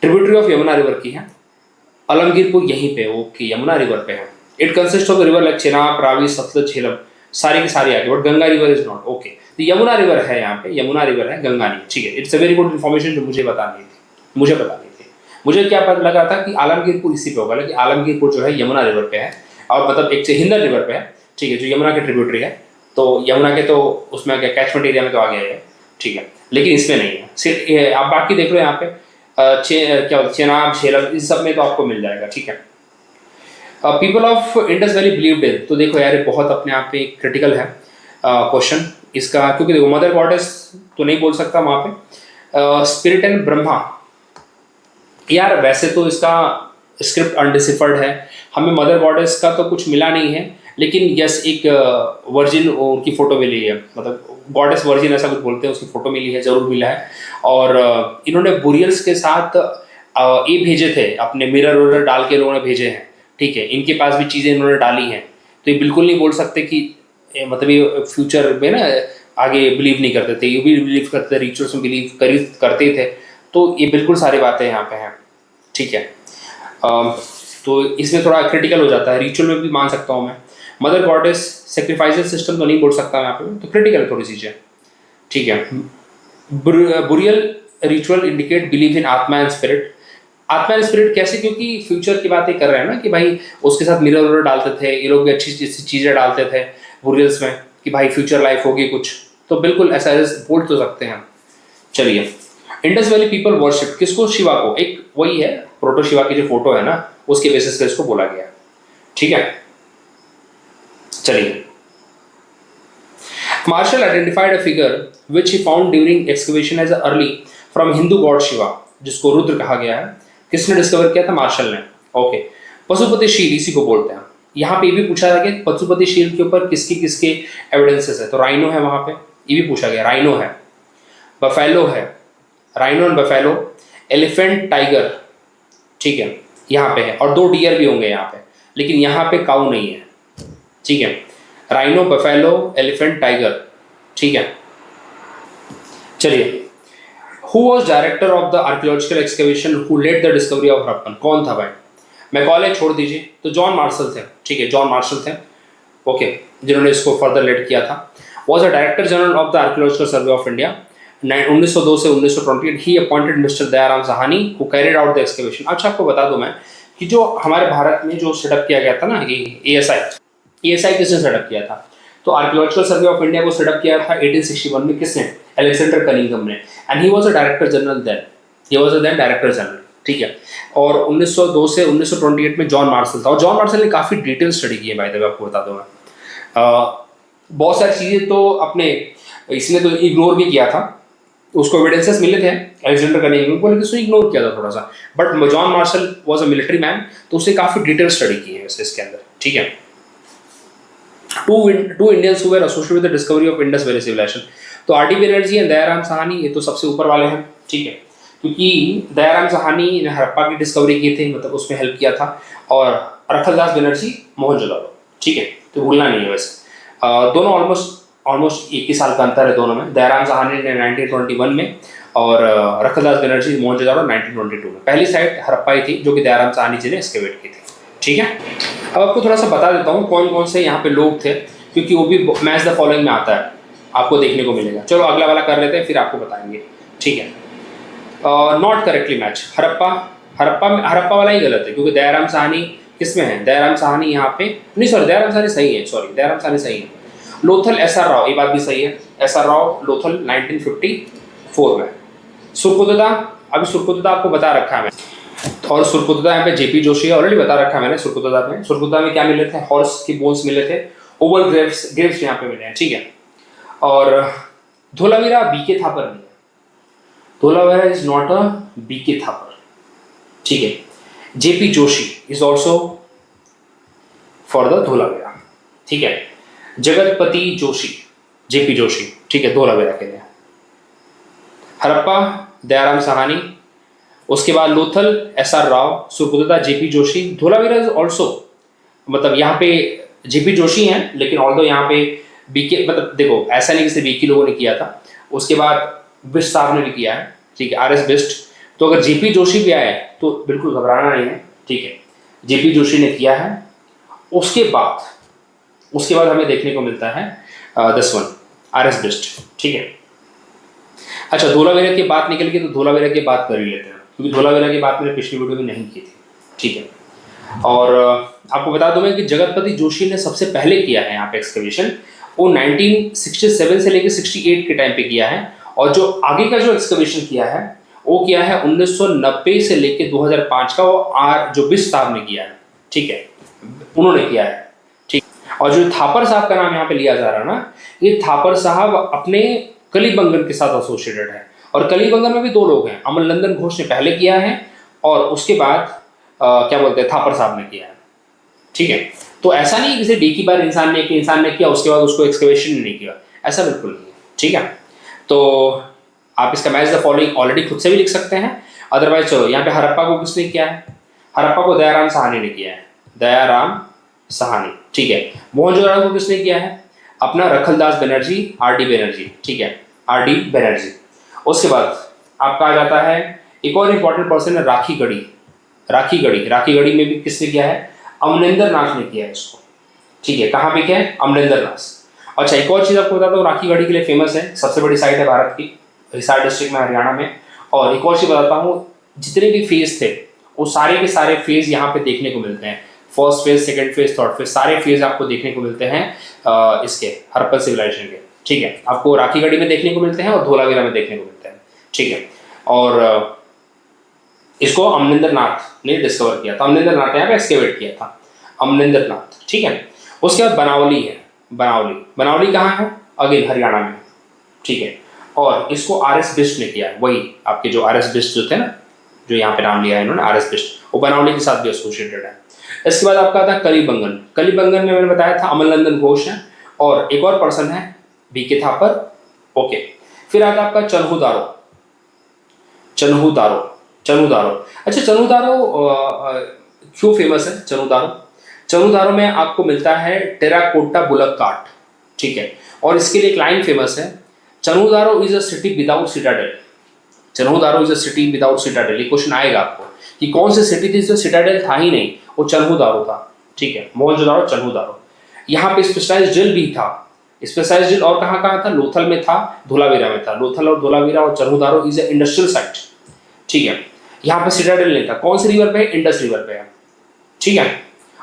ट्रिब्यूटरी ऑफ यमुना रिवर की है। आलमगीरपुर यहीं पे, ओके, यमुना रिवर पे है। It consist of river like Chenab, Ravi, Sutlej, Jhelum, सारी की सारी आगे, but Ganga river is not. Okay, तो यमुना रिवर है यहाँ पे, यमुना रिवर है, गंगा नहीं। ठीक है, it's a very good information जो मुझे बतानी थी, मुझे बतानी थी। मुझे क्या पता लगा था कि आलमगीरपुर इसी पे होगा, लेकिन आलमगीरपुर जो है यमुना रिवर पे है, और मतलब एक से हिंदन रिवर पे है। ठीक है, जो यमुना के ट्रिब्यूटरी है, तो यमुना के तो उसमें क्या कैचमेंट एरिया में तो आ गया है। ठीक है, लेकिन इसमें नहीं है। सिर्फ आप बाकी देख लो यहाँ पे क्या होता है, चेनाब, झेलम, इस सब में तो आपको मिल जाएगा। ठीक है, people of Indus valley believed in, तो देखो यार ये बहुत अपने आप में क्रिटिकल है क्वेश्चन इसका, क्योंकि देखो मदर गॉडेस तो नहीं बोल सकता वहाँ पे, स्पिरिट एंड ब्रह्मा। यार वैसे तो इसका स्क्रिप्ट अनडिसिफर्ड है, हमें मदर गॉडेस का तो कुछ मिला नहीं है, लेकिन यस एक वर्जिन उनकी फोटो मिली है, मतलब गॉडेस वर्जिन ऐसा कुछ बोलते हैं, उसकी फोटो मिली है, जरूर मिला है। और इन्होंने बुरियल्स के साथ ये भेजे थे, अपने मिरर वरर डाल के लोगों ने भेजे हैं। ठीक है, इनके पास भी चीज़ें इन्होंने डाली हैं, तो ये बिल्कुल नहीं बोल सकते कि मतलब ये फ्यूचर में ना आगे बिलीव नहीं करते थे, ये भी बिलीव करते थे, रिचुअल्स में बिलीव करते थे, तो ये बिल्कुल सारी बातें यहाँ पे हैं। ठीक है, तो इसमें थोड़ा क्रिटिकल हो जाता है, रिचुअल में भी मान सकता हूँ मैं, मदर गॉडेस सेक्रीफाइस सिस्टम तो नहीं बोल सकता यहाँ पे, तो क्रिटिकल थोड़ी चीज़ें। ठीक है, burial ritual indicate believe in आत्मा एंड स्पिरिट। आत्मा एंड स्पिरिट कैसे, क्योंकि फ्यूचर की बातें कर रहे हैं ना, कि भाई उसके साथ मिरर वरर डालते थे, ये लोग भी अच्छी चीज़ें डालते थे बुरियल्स में, कि भाई फ्यूचर लाइफ होगी कुछ, तो बिल्कुल ऐसा बोल तो सकते हैं। चलिए, इंडस वैली पीपल वर्शिप किसको, शिवा को, एक वही है प्रोटो शिवा की जो फोटो है ना, उसके बेसिस पे इसको बोला गया। ठीक है, चलिए, Marshall identified a figure which he found during excavation as early from Hindu god Shiva, जिसको रुद्र कहा गया है। किसने डिस्कवर किया था, मार्शल ने। ओके, पशुपतिशील इसी को बोलते हैं। यहाँ पे ये भी पूछा था कि पशुपतिशील के ऊपर किसके किसके एविडेंसेस है, तो राइनो है वहां पे, ये भी पूछा गया, राइनो है, बफेलो है, rhino and buffalo, elephant, tiger. ठीक है, यहाँ पे है, और 2 डियर भी होंगे यहाँ पे, लेकिन यहाँ पे काऊ नहीं है। ठीक है, राइनो, बफेलो, एलिफेंट, टाइगर। ठीक है, चलिए, who was director of the archaeological excavation who led the discovery of Harappan, कौन था भाई, मैकॉले छोड़ दीजिए, तो जॉन मार्शल थे। ठीक है, जॉन मार्शल थे, ओके, जिन्होंने इसको फर्दर लेड किया था। Was a director general of the archaeological survey of India 1902 से 1928। ही appointed mister Dayaram Sahni who carried out the excavation. अच्छा, आपको बता दूं मैं कि जो हमारे भारत में जो सेटअप किया गया था ना, एएसआई किसने सेटअप किया था, तो आर्कियोलॉजिकल सर्वे ऑफ इंडिया को सेटअप किया था 1861 में, किसने, अलेक्जेंडर कनिंघम ने, and he was a director general then, he was a then director general. ठीक है, और 1902 से 1928 में जॉन मार्शल था, और जॉन मार्शल ने काफ़ी डिटेल स्टडी की है, बाय द वे आपको बता दूं मैं। बहुत सारी चीज़ें तो अपने इसने तो इग्नोर भी किया था, उसको एविडेंसेस मिले थे अलेक्जेंडर कनिंघम को, लेकिन उसने इग्नोर किया था थोड़ा सा, but John Marshall was a military man, तो उसने काफ़ी डिटेल स्टडी की है इसके अंदर। ठीक है, two Indians who were associated with the discovery of Indus valley civilization, तो आरडी बनर्जी एंड दयाराम साहनी, ये तो सबसे ऊपर वाले हैं। ठीक है, क्योंकि दयाराम साहनी ने हड़प्पा की डिस्कवरी की थी, मतलब उसमें हेल्प किया था, और रखलदास बनर्जी मोहनजोदड़ो। ठीक है, तो भूलना नहीं है वैसे, दोनों ऑलमोस्ट एक ही साल का अंतर है दोनों में। दयाराम साहनी ने 1921 में, और रखलदास बनर्जी मोहनजोदड़ो 1922 में। पहली साइट हड़प्पा ही थी जो कि दयाराम साहनी जी ने एक्सकेवेट की थी। ठीक है, अब आपको थोड़ा सा बता देता हूँ कौन कौन से यहाँ पे लोग थे, क्योंकि वो भी मैच द फॉलोइंग में आता है, आपको देखने को मिलेगा। चलो अगला वाला कर लेते हैं, फिर आपको बताएंगे। ठीक है, नॉट करेक्टली मैच, हड़प्पा वाला ही गलत है, क्योंकि दयाराम साहनी किसमें है, दयाराम साहनी यहाँ पे नहीं, सॉरी दयाराम साहनी सही है, सॉरी दयाराम साहनी सही है। लोथल एसआर राव, ये बात भी सही है, एसआर राव लोथल 1954 में। सुरकुतदा, अभी सुरकुतदा आपको बता रखा है मैंने, और सुरकुतदा यहाँ पे जेपी जोशी ऑलरेडी बता रखा है मैंने। सुरकुतदा में क्या मिले थे, हॉर्स की बोन्स मिले थे, ओवल ग्रेव्स यहाँ पे मिले हैं। ठीक है, और धोलावीरा बीके थापर नहीं है, Dholavira is not a B K Thapar. ठीक है, J P Joshi is also for the Dholavira. ठीक है, जगतपति जोशी, जेपी जोशी, ठीक है, धोलावीरा के लिए। हड़प्पा दयाराम साहनी, उसके बाद Lothal SR Rao, Surkotada JP Joshi, Dholavira is also मतलब यहाँ पे जेपी जोशी हैं, लेकिन ऑल्दो यहाँ पे बीके, मतलब देखो ऐसा नहीं कि सिर्फ बीके लोगों ने किया था, उसके बाद बिष्ट साहब ने भी किया है, ठीक है, आर एस बिष्ट। तो अगर जेपी जोशी भी आए तो बिल्कुल घबराना नहीं है, ठीक है, जेपी जोशी ने किया है। उसके बाद हमें देखने को मिलता है this one, R S Bisht, ठीक है। अच्छा, धोलावीरा की बात निकल गई तो धोलावीरा की बात कर ही लेते हैं, क्योंकि धोलावीरा की बात मैंने पिछली वीडियो में नहीं की थी, ठीक है। और आपको बता दूं मैं कि जगतपति जोशी ने सबसे पहले किया है यहाँ पे एक्सकवेशन, वो 1967 से लेकर 68 के टाइम पे किया है। और जो आगे का जो एक्सकवेशन किया है वो किया है 1990 से लेकर 2005 का, वो जो बिष्ट साहब ने किया है, ठीक है, उन्होंने किया है, ठीक। और जो थापर साहब का नाम यहाँ पे लिया जा रहा है ना, ये थापर साहब अपने कलीबंगन के साथ एसोसिएटेड है। और कलीबंगन में भी दो लोग हैं, अमल नंदन घोष ने पहले किया है और उसके बाद क्या बोलते हैं, थापर साहब ने किया है, ठीक है। तो ऐसा नहीं किसी एक ही बार इंसान ने किया उसके बाद उसको एक्सकवेशन नहीं किया, ऐसा बिल्कुल नहीं है, ठीक है। तो आप इसका मैच द फॉलोइंग ऑलरेडी खुद से भी लिख सकते हैं, अदरवाइज चलो यहाँ पे हड़प्पा को किसने किया है, हड़प्पा को दयाराम साहनी ने किया है, दयाराम साहनी, ठीक है। मोहनजोदड़ो को किसने किया है, अपना रखलदास बनर्जी, आर डी बनर्जी, ठीक है, आर डी बनर्जी। उसके बाद आपका आ जाता है एक और इंपॉर्टेंट पर्सन है राखी गढ़ी में भी किसने किया है, अमरिंदर नाथ ने किया है इसको, ठीक है। कहाँ पे क्या है, अमरिंदर नाथ। अच्छा, एक और चीज़ आपको बताता हूँ, राखी गढ़ी के लिए फेमस है, सबसे बड़ी साइट है भारत की, हिसार डिस्ट्रिक्ट में, हरियाणा में। और एक और चीज़ बताता हूँ, जितने भी फेज थे वो सारे के सारे फेज यहाँ पे देखने को मिलते हैं, first phase, second phase, third phase, सारे फेज आपको देखने को मिलते हैं इसके हड़प्पन सिविलाइजेशन के, ठीक है। आपको राखी गढ़ी में देखने को मिलते हैं और धोलावीरा में देखने को मिलते हैं, ठीक है। और इसको अमरिंदर नाथ ने डिस्कवर किया था, अमरिंदर नाथ ने यहाँ पे एक्सकेवेट किया था, अमरिंदर नाथ, ठीक है। उसके बाद बनावली है, बनावली कहाँ है, अगेन हरियाणा में, ठीक है। और इसको आर एस बिष्ट ने किया है, वही आपके जो आर एस बिष्ट जो थे ना, जो यहाँ पे नाम लिया है इन्होंने, आर एस बिष्ट, वो बनावली के साथ भी एसोसिएटेड है। इसके बाद आपका आता है कलीबंगन में मैंने बताया था अमल नंदन घोष है, और एक और पर्सन है बीके थापर, ओके। फिर आता आपका चन्हू दारो। अच्छा, चन्हू दारो क्यों फेमस है, चन्हू दारो में आपको मिलता है टेराकोटा बुलक काट, ठीक है। और इसके लिए एक लाइन फेमस है, Chanhudaro is a city without citadel, ये क्वेश्चन आएगा आपको कि कौन सी सिटी थी जो सिटाडेल था ही नहीं, वो चन्हू दारो था, ठीक है, मोहनजोदारो, चन्हू दारो। यहाँ पे स्पेशलाइज्ड जेल भी था, स्पेशलाइज्ड जेल और कहाँ था, लोथल में था, धोलावीरा में था। लोथल और धोलावीरा और चन्हू दारो इज ए इंडस्ट्रियल साइट, ठीक है। यहाँ पे सिटाडेल नहीं था, कौन सी रिवर पे है, इंडस रिवर पे है, ठीक है।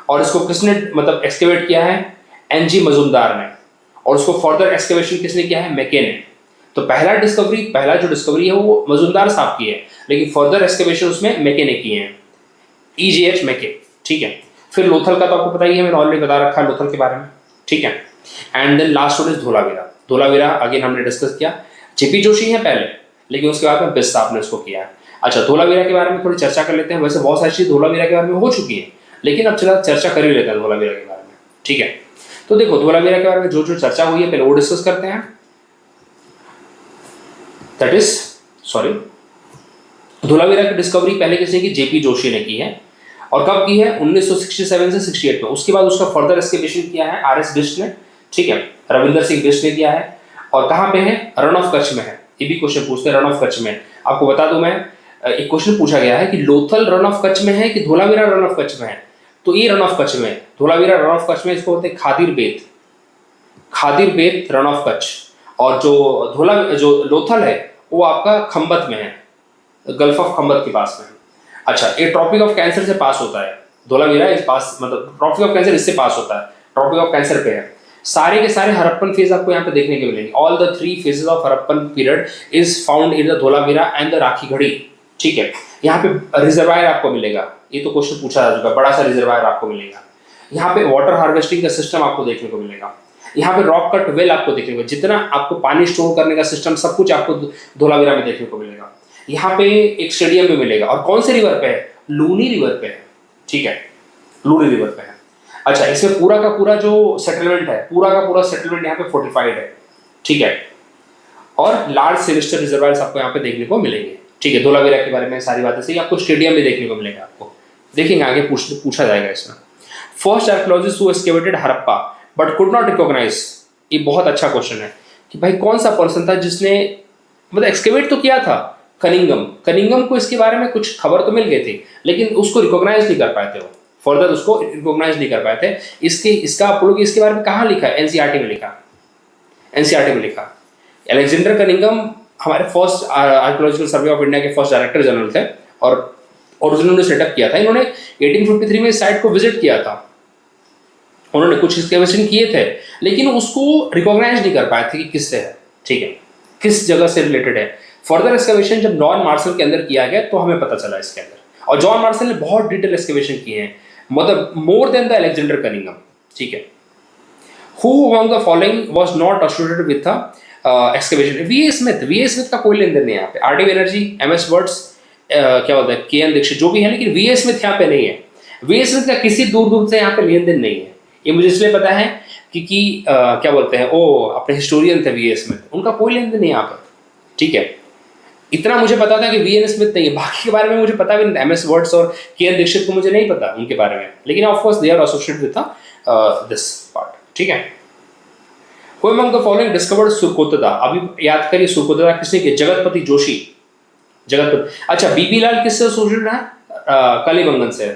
और इसको किसने मतलब एक्सकेवेट किया है, एनजी मजुमदार ने, और उसको फर्दर एक्सकेवेशन किसने किया है, मैके ने। तो पहला जो डिस्कवरी है वो मजुमदार साहब की है, लेकिन फर्दर एक्सकेवेशन उसमें मैके ने किए हैं, EJH मैके, ठीक है। फिर लोथल का तो आपको पता ही है, मैंने ऑलरेडी बता रखा है लोथल के बारे में, ठीक है। And then last one is Dholavira again हमने डिस्कस किया, जेपी जोशी है पहले, लेकिन उसके बाद में बिष्ट साहब ने उसको किया है। अच्छा, धोलावीरा के बारे में थोड़ी चर्चा कर लेते हैं, वैसे बहुत सारी चीज़ धोलावीरा के बारे में हो चुकी है, लेकिन अब चला चर्चा कर ही लेते हैं धोलावीरा के बारे में, ठीक है। तो देखो धोलावीरा के बारे में जो जो चर्चा हुई है पहले वो डिस्कस करते हैं, दैट इज धोलावीरा की डिस्कवरी पहले किसी की, जेपी जोशी ने की है। और कब की है, 1967 से 68 में। उसके बाद उसका फर्दर एक्सकेवेशन किया है आर एस बिष्ट ने, ठीक है, रविंदर सिंह बिष्ट ने किया है। और कहाँ पे है, रन ऑफ कच्छ में है। ये भी क्वेश्चन पूछते हैं, रन ऑफ कच्छ में। आपको बता दूं मैं, एक क्वेश्चन पूछा गया है कि लोथल रन ऑफ कच्छ में है कि धोलावीरा रन ऑफ कच्छ में है, तो ये रन ऑफ कच्छ में है, धोलावीरा रन ऑफ कच्छ में, इसको बोलते हैं खादिर बेत रन ऑफ कच्छ। और जो लोथल है वो आपका खंबत में है, गल्फ ऑफ खंबत के पास में। अच्छा, ये ट्रॉपिक ऑफ कैंसर से पास होता है, धोलावीरा इस पास, मतलब ट्रॉपिक ऑफ कैंसर इससे पास होता है, ट्रॉपिक ऑफ कैंसर पे है। सारे के सारे हड़प्पन फेज आपको यहाँ पे देखने को मिलेंगे। All the 3 phases of Harappan period is found in the Dholavira and the Rakhigarhi, ठीक है। यहाँ पे रिजर्वायर आपको मिलेगा, ये तो क्वेश्चन पूछा जा चुका है, बड़ा सा रिजर्वायर आपको मिलेगा। यहाँ पे वाटर हार्वेस्टिंग का सिस्टम आपको देखने को मिलेगा। यहाँ पे रॉक कट वेल आपको देखने को, जितना आपको पानी स्टोर करने का सिस्टम सब कुछ आपको धोलावीरा में देखने को मिलेगा। यहाँ पे एक स्टेडियम भी मिलेगा, और कौन से रिवर पे है, लूनी रिवर पे है, ठीक है, लूनी रिवर पे है। अच्छा, इसमें पूरा का पूरा जो सेटलमेंट है, पूरा का पूरा सेटलमेंट यहाँ पे फोर्टिफाइड है, ठीक है। और लार्ज सेविस्टर रिजर्वायर्स आपको यहाँ पे देखने को मिलेंगे, ठीक है। धोलावीरा के बारे में सारी बातें सही, आपको स्टेडियम भी देखने को मिलेगा, आपको देखेंगे आगे पूछा जाएगा इसमें। First archaeologist who excavated Harappa but could not recognize, ये बहुत अच्छा क्वेश्चन है कि भाई कौन सा पर्सन था जिसने मतलब एक्सकेवेट तो किया था, कनिंगम को इसके बारे में कुछ खबर तो मिल गई थी लेकिन उसको रिकॉग्नाइज नहीं कर पाए थे, वो फर्दर उसको रिकॉग्नाइज नहीं कर पाए थे। इसका आप लोग इसके बारे में कहाँ लिखा है? एनसीईआरटी में लिखा, एनसीईआरटी में लिखा। अलेक्जेंडर कनिंगम हमारे first archaeological survey of India के फर्स्ट डायरेक्टर जनरल थे और ओरिजिनल सेटअप किया था इन्होंने। 1853 में इस साइट को विजिट किया था, उन्होंने कुछ एक्सकेवेशन किए थे लेकिन उसको रिकॉग्नाइज नहीं कर पाए थे कि किससे है, ठीक है, किस जगह से रिलेटेड है। फर्दर एक्सकेवेशन जब जॉन मार्शल के अंदर किया गया तो हमें पता चला इसके अंदर, और जॉन मार्शल ने बहुत डिटेल एक्सकेवेशन किए हैं, मतलब more than the Alexander Cunningham, ठीक है। Who among the following was not associated with the excavation? V A Smith का कोई लेन देन नहीं है यहाँ पे। R D Banerjee, M S वर्ड्स, क्या बोलते हैं, के एन दीक्षित, जो भी है, लेकिन वी ए स्मिथ यहाँ पे नहीं है। वी ए स्मिथ का किसी दूर दूर से यहाँ पे लेन देन नहीं है। ये मुझे इसलिए पता है क्योंकि क्या बोलते हैं, वो अपने हिस्टोरियन थे वी ए स्मिथ, उनका कोई लेन देन नहीं यहाँ पर, ठीक है। इतना मुझे पता था कि वी एन स्मिथ नहीं है, बाकी के बारे में मुझे पता भी नहीं था। एम एस वर्ड्स और के एन दीक्षित को मुझे नहीं पता उनके बारे में, लेकिन of course they are associated with this part, ठीक है। Who among the following discovered Surkotada? अभी याद करिए सुरकोतदा किसने किया? जगतपति जोशी, जगतपति। अच्छा, बीबी लाल किससे एसोसिएटेड है? कलिबंगन से,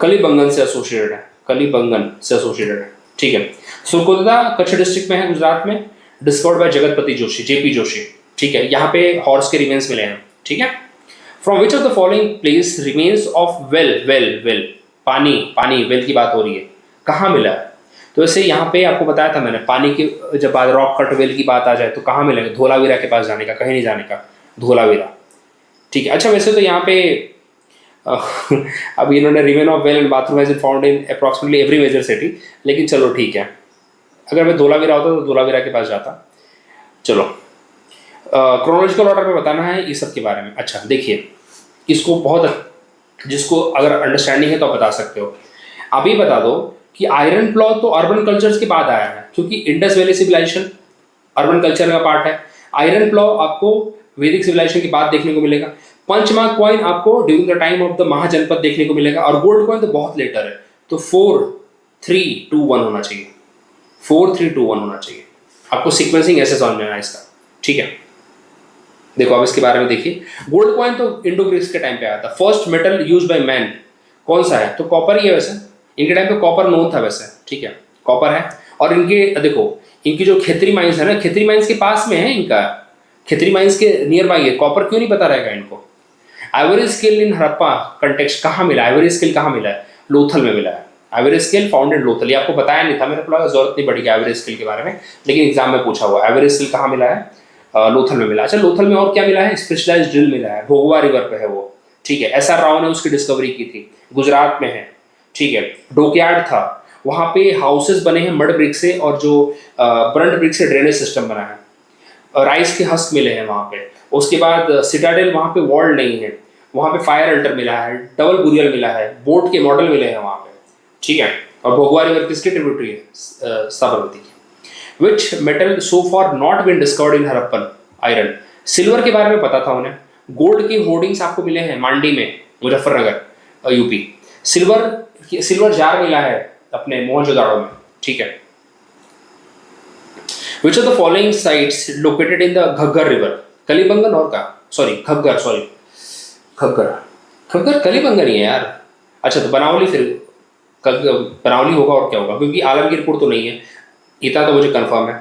कलिबंगन से एसोसिएटेड है, कलिबंगन से एसोसिएटेड है, ठीक है। सुरकोतदा कच्छ डिस्ट्रिक्ट में है, गुजरात में, discovered by Jagatpati Joshi, JP Joshi, ठीक है। यहाँ पे हॉर्स के रिमेन्स मिले हैं, ठीक है। From which of the following place remains of well, पानी वेल की बात हो रही है, कहाँ मिला है? तो ऐसे यहाँ पे आपको बताया था मैंने, पानी की जब बात रॉक कट वेल की बात आ जाए तो कहाँ मिलेगा? धोलावीरा के पास जाने का, कहीं नहीं जाने का, धोलावीरा, ठीक है। अच्छा, वैसे तो यहाँ पे अब इन्होंने remain of well and bathroom has been found in approximately every major city, लेकिन चलो ठीक है, अगर मैं धोलावीरा होता तो धोलावीरा के पास जाता। चलो, क्रोनोलॉजिकल ऑर्डर में बताना है ये सब के बारे में। अच्छा देखिए, इसको बहुत, जिसको अगर अंडरस्टैंडिंग है तो आप बता सकते हो। अभी बता दो कि आयरन प्लॉ तो अर्बन कल्चर्स के बाद आया है, क्योंकि Indus valley civilisation urban culture का पार्ट है। आयरन प्लॉ आपको वैदिक सिविलाइजेशन के बाद देखने को मिलेगा। पंचमार्क कॉइन आपको during the time of the Mahajanapada देखने को मिलेगा, और गोल्ड कॉइन तो बहुत लेटर है। तो 4 3 2 1 होना चाहिए, 4 3 2 1 होना चाहिए। आपको सीक्वेंसिंग ऐसे समझ में आना इसका, ठीक है। देखो अब इसके बारे में देखिए, गोल्ड कॉइन तो इंडो ग्रीक्स के टाइम पे आया था। First metal use by man कौन सा है? तो कॉपर ही है। वैसे इनके टाइम पे कॉपर नोन था वैसे, ठीक है, कॉपर है। और इनके देखो, इनकी जो खेतरी माइंस है ना, खेतरी माइंस के पास में है इनका, खेतरी माइंस के नियर बाई है। कॉपर क्यों नहीं पता रहेगा इनको? Ivory scale in Harappa context कहाँ मिला? आइवरी स्केल कहाँ मिला है? लोथल में मिला है। Ivory scale found in Lothal. ये आपको बताया नहीं था, मेरे को लगा जरूरत नहीं पड़ेगी आइवरी स्केल के बारे में, लेकिन एग्जाम में पूछा हुआ। आइवरी स्केल कहाँ मिला है? लोथल में मिला। अच्छा, लोथल में और क्या मिला है? स्पेशलाइज्ड ड्रिल मिला है, भोगवा रिवर पे है वो, ठीक है। एस आर राव ने उसकी डिस्कवरी की थी, गुजरात में है, ठीक है। डॉकयार्ड था, वहाँ पे हाउसेस बने हैं मड ब्रिक से, और जो ब्रंट ब्रिक से ड्रेनेज सिस्टम बना है। राइस के हस्क मिले हैं वहाँ पे। उसके बाद सिटाडेल, वहाँ पे वॉल नहीं है, वहाँ पे फायर अल्टर मिला है, डबल बुरियल मिला है, बोट के मॉडल मिले हैं वहाँ पे, ठीक है। और भोगवा रिवर किसकी ट्रिब्यूटरी है? साबरमती की। Which metal so far not been discovered in Harappan? Iron. Silver के बारे में पता था उन्हें। गोल्ड के होर्डिंग्स आपको मिले हैं मांडी में, मुजफ्फरनगर, यूपी। सिल्वर जार मिला है अपने मोहनजोदाड़ो में, ठीक है। Which of the following sites located in the Ghaggar river? Kalibangan और का, सॉरी घग्गर, घग्गर कलिबंगन ही है यार। अच्छा, तो बनावली, फिर बनावली होगा और क्या होगा, क्योंकि आलमगीरपुर तो नहीं है, इतना तो मुझे कंफर्म है।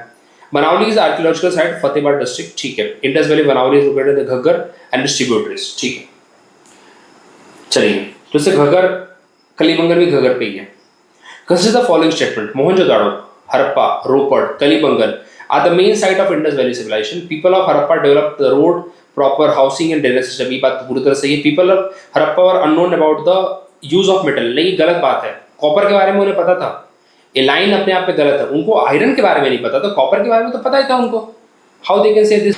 Banawali is archaeological site, Fatehabad district, ठीक है। Indus valley Banawali is located in the Ghaggar and distributaries, ठीक है। चलिए, तो इससे घग्गर, कलिबंगन भी घग्गर पे ही है। Consider the following statement: Mohenjodaro, Harappa, Ropar, Kalibangan are the main site of Indus valley civilisation. People of Harappa developed the road, proper housing and drainage system. ये बात तो पूरी तरह सही है। People of Harappa were unknown about the use of metal. नहीं, गलत बात है। कॉपर के बारे में उन्हें पता था, ये लाइन अपने आप में गलत है। उनको आयरन के बारे में नहीं पता, तो कॉपर के बारे में तो पता ही था उनको। How they can say this?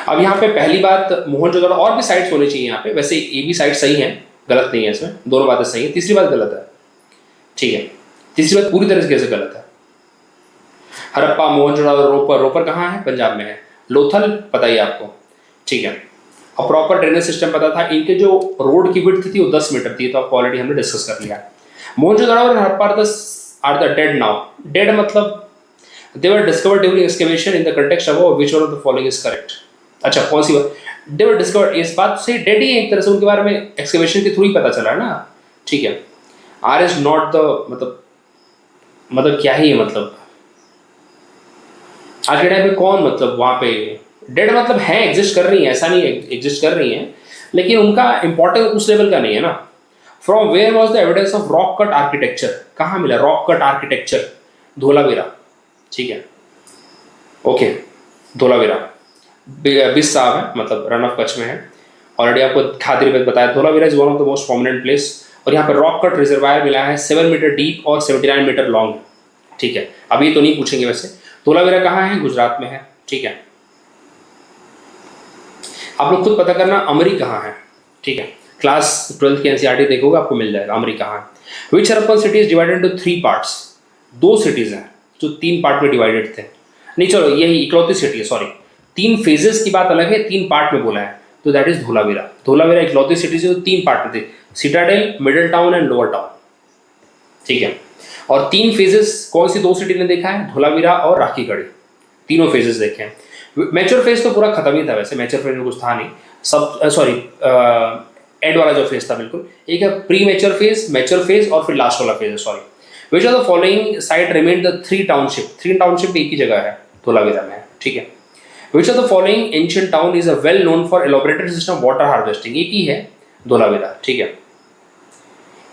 अब यहाँ पे पहली बात, मोहनजोदाड़ो, और भी साइट्स होनी चाहिए यहाँ पे, वैसे ये भी साइट सही है, गलत नहीं है इसमें, दोनों बातें सही है। तीसरी बात गलत है, ठीक है, तीसरी बात पूरी तरह से गलत है। हड़प्पा, मोहनजोदाड़ो, रोपर कहाँ है? पंजाब में है। लोथल पता ही आपको, ठीक है। और प्रॉपर ड्रेनेज सिस्टम पता था। इनके जो रोड की विड्थ थी वो 10 मीटर थी, तो ऑलरेडी हमने डिस्कस कर लिया। मोहनजोदड़ो और Harappa are the dead now. Dead मतलब they were discovered during excavation in the context of which one of the following is correct। अच्छा कौन सी बात, they were discovered, इस बात से डेड ही है एक तरह से, उनके बारे में एक्सकेवेशन के थ्रू ही पता चला है ना। ठीक है, आर इज नॉट द मतलब क्या ही है, मतलब आज के टाइम पे कौन मतलब वहां पे डेड मतलब है, एग्जिस्ट कर रही है, ऐसा नहीं है एग्जिस्ट कर रही है, लेकिन उनका इंपॉर्टेंस उस लेवल का नहीं है ना। From where was the evidence of rock cut architecture, कहाँ मिला रॉक कट आर्किटेक्चर? धोलावीरा। ठीक है, ओके, धोलावीरा बिस साहब है, मतलब रन ऑफ कच्छ में है। ऑलरेडी आपको खातिर में बताया, Dholavira is one of the most prominent place, और यहाँ पर रॉक कट रिजर्वायर मिला है 7 मीटर डीप और 79 मीटर लॉन्ग। ठीक है, अभी तो नहीं पूछेंगे वैसे। धोलावीरा कहाँ है? गुजरात में है। ठीक है, आप लोग खुद पता करना अमरी कहाँ है। ठीक है, क्लास 12 की एनसीईआरटी देखोगे आपको मिल जाएगा अमरी कहाँ है। Which Harappan city is divided into 3 parts, 2 cities हैं जो 3 पार्ट में डिवाइडेड थे। नहीं चलो यही इकलौती सिटी है, सॉरी 3 फेजेस की बात अलग है, 3 पार्ट में बोला है, तो दैट इज धोलावीरा। धोलावीरा इकलौती सिटी जो 3 पार्ट में थे, Citadel, middle town and lower town. ठीक है, और 3 फेजेस कौन सी 2 सिटी ने देखा है? धोलावीरा और राखीगढ़ी, तीनों फेजेस देखे हैं। मैच्योर फेज तो पूरा खत्म ही था वैसे, मैच्योर फेज में कुछ था नहीं, सब सॉरी एंड वाला जो फेज था बिल्कुल एक है, प्री मैच्योर फेज और फिर लास्ट वाला फेज है, sorry. Which of the following site remain the 3 township? 3 township एक ही जगह है, धोलावीरा में है। ठीक है, which of the following ancient town is a well known for elaborated system water harvesting? एक ही है, धोलावीरा। ठीक है,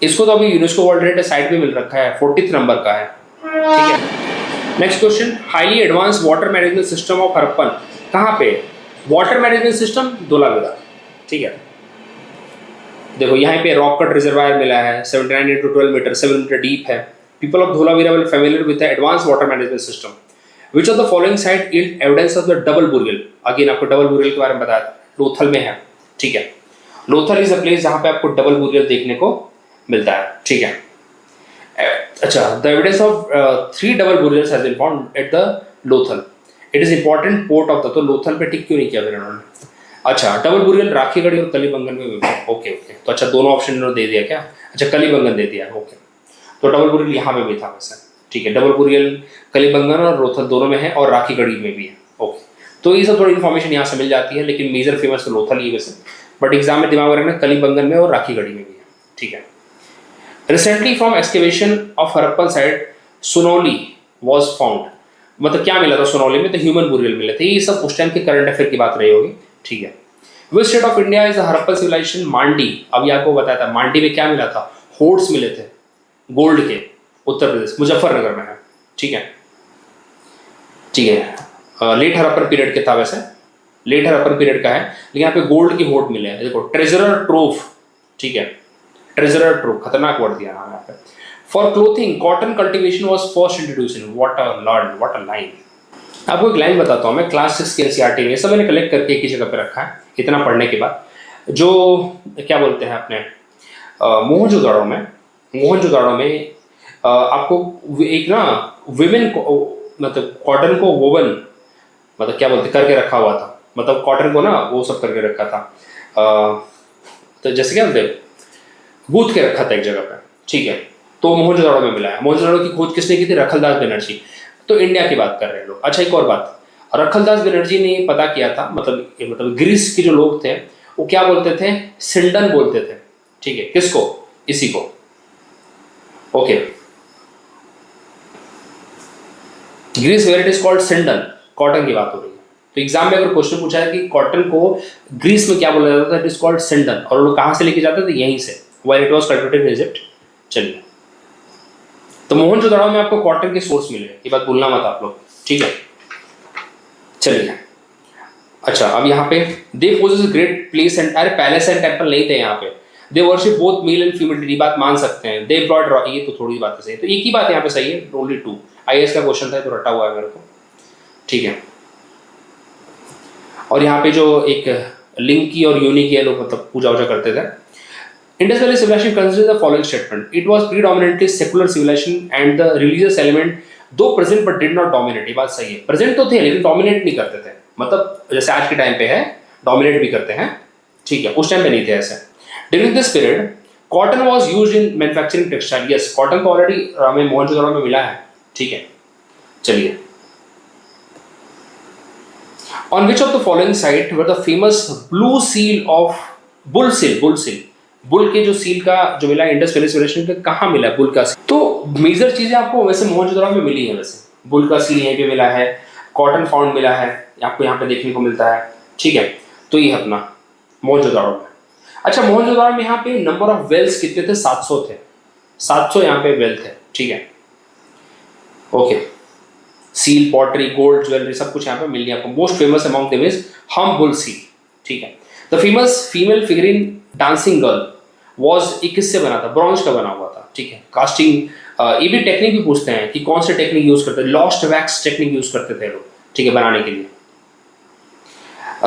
इसको तो अभी यूनेस्को वर्ल्ड हेरिटेज साइट भी मिल रखा है, 40th नंबर का है। ठीक है, next question, highly advance water management system of Harappan कहाँ पे? Water management system Dholavira. ठीक है, देखो यहाँ पे रॉक कट रिजर्वायर मिला है, 79 into 12 मीटर, 7 मीटर डीप है। People of Dholavira will familiar with the advance water management system. Which of the following site yield evidence of the double burial? Again आपको double burial के बारे में बताया था, लोथल में है। ठीक है, लोथल इज अ प्लेस जहाँ पे आपको डबल बुरियल देखने को मिलता है। ठीक है, अच्छा, the evidence of 3 double burials has been found at the Lothal. It is important port of the, तो लोथल पे टिक क्यों नहीं किया फिर इन्होंने? अच्छा, डबल बुरियल राखीगढ़ी और कलीबंगन में। ओके ओके, तो अच्छा दोनों ऑप्शन इन्होंने दे दिया क्या? अच्छा कलीबंगन दे दिया, ओके। तो डबल बुरियल यहाँ पे भी था वैसे। ठीक है, डबल बुरियल कलीबंगन और लोथल दोनों में है, और राखीगढ़ी में भी है। ओके, तो ये सब थोड़ी इन्फॉर्मेशन यहाँ से मिल जाती है, लेकिन मेजर फेमस तो लोथल ही वैसे, बट एग्जाम में दिमाग में रखना कलीबंगन में और राखीगढ़ी में भी है। ठीक है, recently from excavation of Harappan site Sunauli was found, मतलब क्या मिला था सुनौली में? तो ह्यूमन बुरियल मिले थे। ये सब उस टाइम के करंट अफेयर की बात रही होगी। ठीक है, which state of India is Harappan civilisation? Mandi. अभी आपको बताया था मांडी में क्या मिला था? होर्ड्स मिले थे गोल्ड के, उत्तर प्रदेश मुजफ्फरनगर में है। ठीक है, ठीक है, लेट हड़प्पन पीरियड के था वैसे, लेट हड़प्पन पीरियड का है, लेकिन यहाँ पे गोल्ड की होर्ड मिले हैं। देखो ट्रेजरर ट्रोव। ठीक है, ट्रेजरर ट्रोव, खतरनाक वर्ड दिया नाम यहाँ पे। For clothing cotton cultivation was first introduce in, what a line. आपको एक लाइन बताता हूँ मैं, क्लास 6 के एनसीईआरटी में सब मैंने कलेक्ट करके एक ही जगह पे रखा है, इतना पढ़ने के बाद। जो क्या बोलते हैं अपने मोहनजोदड़ो में आपको एक ना विमेन को, मतलब कॉटन को वोवन, मतलब क्या बोलते करके रखा हुआ था, मतलब कॉटन को ना वो सब करके रखा था, तो जैसे क्या बोलते गूंथ के रखा था एक जगह पे। ठीक है, तो मोहनजोदड़ो में मिला है। मोहनजोदड़ो की खोज किसने की थी? रखलदास बनर्जी। तो इंडिया की बात कर रहे हैं लोग। अच्छा, एक और बात, रखलदास बनर्जी ने पता किया था, मतलब ग्रीस के जो लोग थे वो क्या बोलते थे? सिंडन बोलते थे। ठीक है, किसको? इसी को। Okay, Greece where it is called sindon, cotton की बात हो रही है। तो एग्जाम में अगर क्वेश्चन पूछा है कि कॉटन को ग्रीस में क्या बोला जाता था, इट इज कॉल्ड सिंडन, और लोग कहाँ से लेके जाते थे? यहीं से, where it was cultivated in Egypt. चलिए, तो मोहनजोदड़ो में आपको कॉटन के सोर्स मिले, ये बात भूलना मत आप लोग। ठीक है, चलिए, अच्छा अब यहाँ पे they possess great place and, अरे पैलेस एंड टेंपल नहीं थे यहाँ पे, they worship both male and female, ये बात मान सकते हैं। दे एम्प्लॉयड, ये तो थोड़ी बात सही है, तो एक ही बात यहाँ पे सही है, ओनली 2। आईएएस का क्वेश्चन था तो रटा हुआ है मेरे को। ठीक है, और यहाँ पे जो एक लिंग की और योनि की है लोग मतलब पूजा वूजा करते थे। Indus Valley civilization considers the following statement: it was predominantly secular civilization and the religious element though present but did not dominate। ये बात सही है, प्रेजेंट तो थे लेकिन डोमिनेट नहीं करते थे, मतलब जैसे आज के टाइम पे है डोमिनेट भी करते हैं। ठीक है, उस टाइम पे नहीं थे ऐसे। During this period cotton was use in manufacturing textile, yes cotton तो ऑलरेडी हमें मोहनजोदड़ो में मिला है, ठीक है। चलिए, on which of the following site were the famous blue seal of bull seal, bull के जो सील का जो मिला इंडस वैली सिविलाइजेशन का, कहाँ मिला बुल का सील? तो मेजर चीजें आपको वैसे मोहनजोदड़ो में मिली है, वैसे बुल का सील यहीं पे मिला है, कॉटन फाउंड मिला है, आपको यहाँ पे देखने को मिलता है, ठीक है। तो ये अपना मोहनजोदड़ो में। अच्छा, मोहनजोदड़ो में यहाँ पे नंबर ऑफ वेल्स कितने थे? 700 थे, 700 यहाँ पे वेल थे, ठीक है। Okay, seal, pottery, gold, jewellery सब कुछ यहाँ पे मिल गया आपको। Most famous among them is हम बुल सील, ठीक है। The famous female figurine dancing girl was, किससे बना था? ब्रॉन्ज का बना हुआ था, ठीक है। कास्टिंग, ये भी टेक्निक भी पूछते हैं कि कौन से टेक्निक यूज करते थे, लॉस्ट वैक्स टेक्निक यूज करते थे लोग, ठीक है, बनाने के लिए।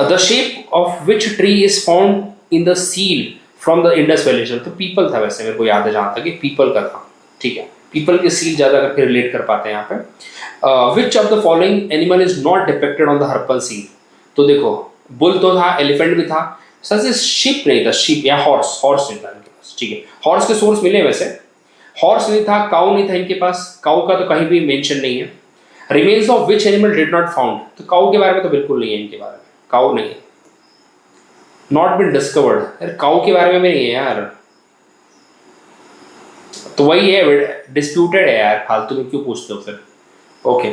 The shape of which tree is found in the seal from the Indus valley? तो पीपल था, वैसे मेरे को याद है जहाँ तक कि पीपल का था, ठीक है। पीपल के सील ज्यादा करके रिलेट कर पाते हैं यहाँ पे। विच of the following animal is not depicted on the Harappan seal? तो देखो, बुल तो था, एलिफेंट भी था, सर से शिप नहीं था, शिप या हॉर्स, हॉर्स नहीं था इनके पास, ठीक है। हॉर्स के सोर्स मिले वैसे, हॉर्स नहीं था, काउ नहीं था इनके पास, काउ का तो कहीं भी मेंशन नहीं है। Remains of which animal did not found? तो काउ के बारे में तो बिल्कुल नहीं है, इनके बारे में काउ नहीं है, नॉट बीन डिस्कवर्ड। यार काउ के बारे में नहीं है यार, तो वही है, डिस्प्यूटेड है यार, फालतू में क्यों पूछते हो फिर। ओके,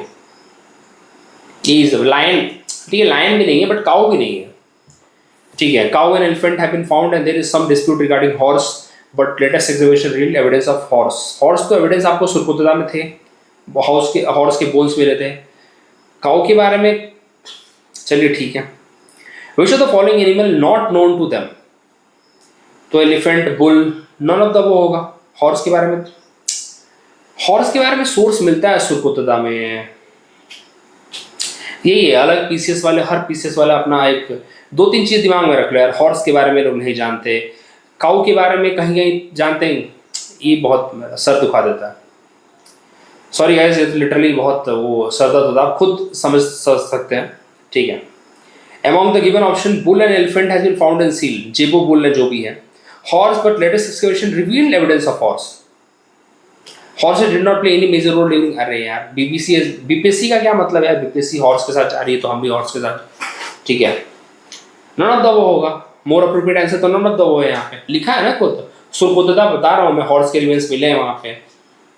लायन, ठीक है, लायन भी नहीं है बट काउ भी नहीं है, ठीक है। Cow and elephant have been found and there is some dispute regarding horse, but latest exhibition revealed evidence of horse. Horse तो एविडेंस आपको सुरकुतदा में थे, हॉर्स के बोन्स मिले थे। काउ के बारे में चलिए ठीक है। Which of the following animal not known to them? तो elephant, bull, none of the वो होगा। हॉर्स के बारे में, हॉर्स के बारे में सोर्स मिलता है सुरकुतदा में, यही है, अलग पीसीएस वाले, हर पीसीएस वाला अपना एक 2-3 चीज दिमाग में रख लो यार। हॉर्स के बारे में लोग नहीं जानते, काऊ के बारे में कहीं कहीं जानते हैं, ये बहुत सर दुखा देता है। सॉरी गाइस, ये लिटरली बहुत वो सर दर्द होता है, आप खुद समझ सकते हैं, ठीक है। Among the given option, bull and elephant has been found in seal, जेबो बुल ने जो भी है। Horse, but latest excavation revealed evidence of horse. Horses did not play any major role during, अरे यार बीपीएससी का क्या मतलब है यार, बीपीएससी हॉर्स के साथ जा रही है तो हम भी हॉर्स के साथ, ठीक है। नन ऑफ द वो होगा, मोर अप्रोप्रिएट आंसर तो नन ऑफ द वो है, यहाँ पे लिखा है ना खुद, सुरकुतदा बता रहा हूँ मैं, हॉर्स के रिमेन्स मिले हैं वहाँ पे,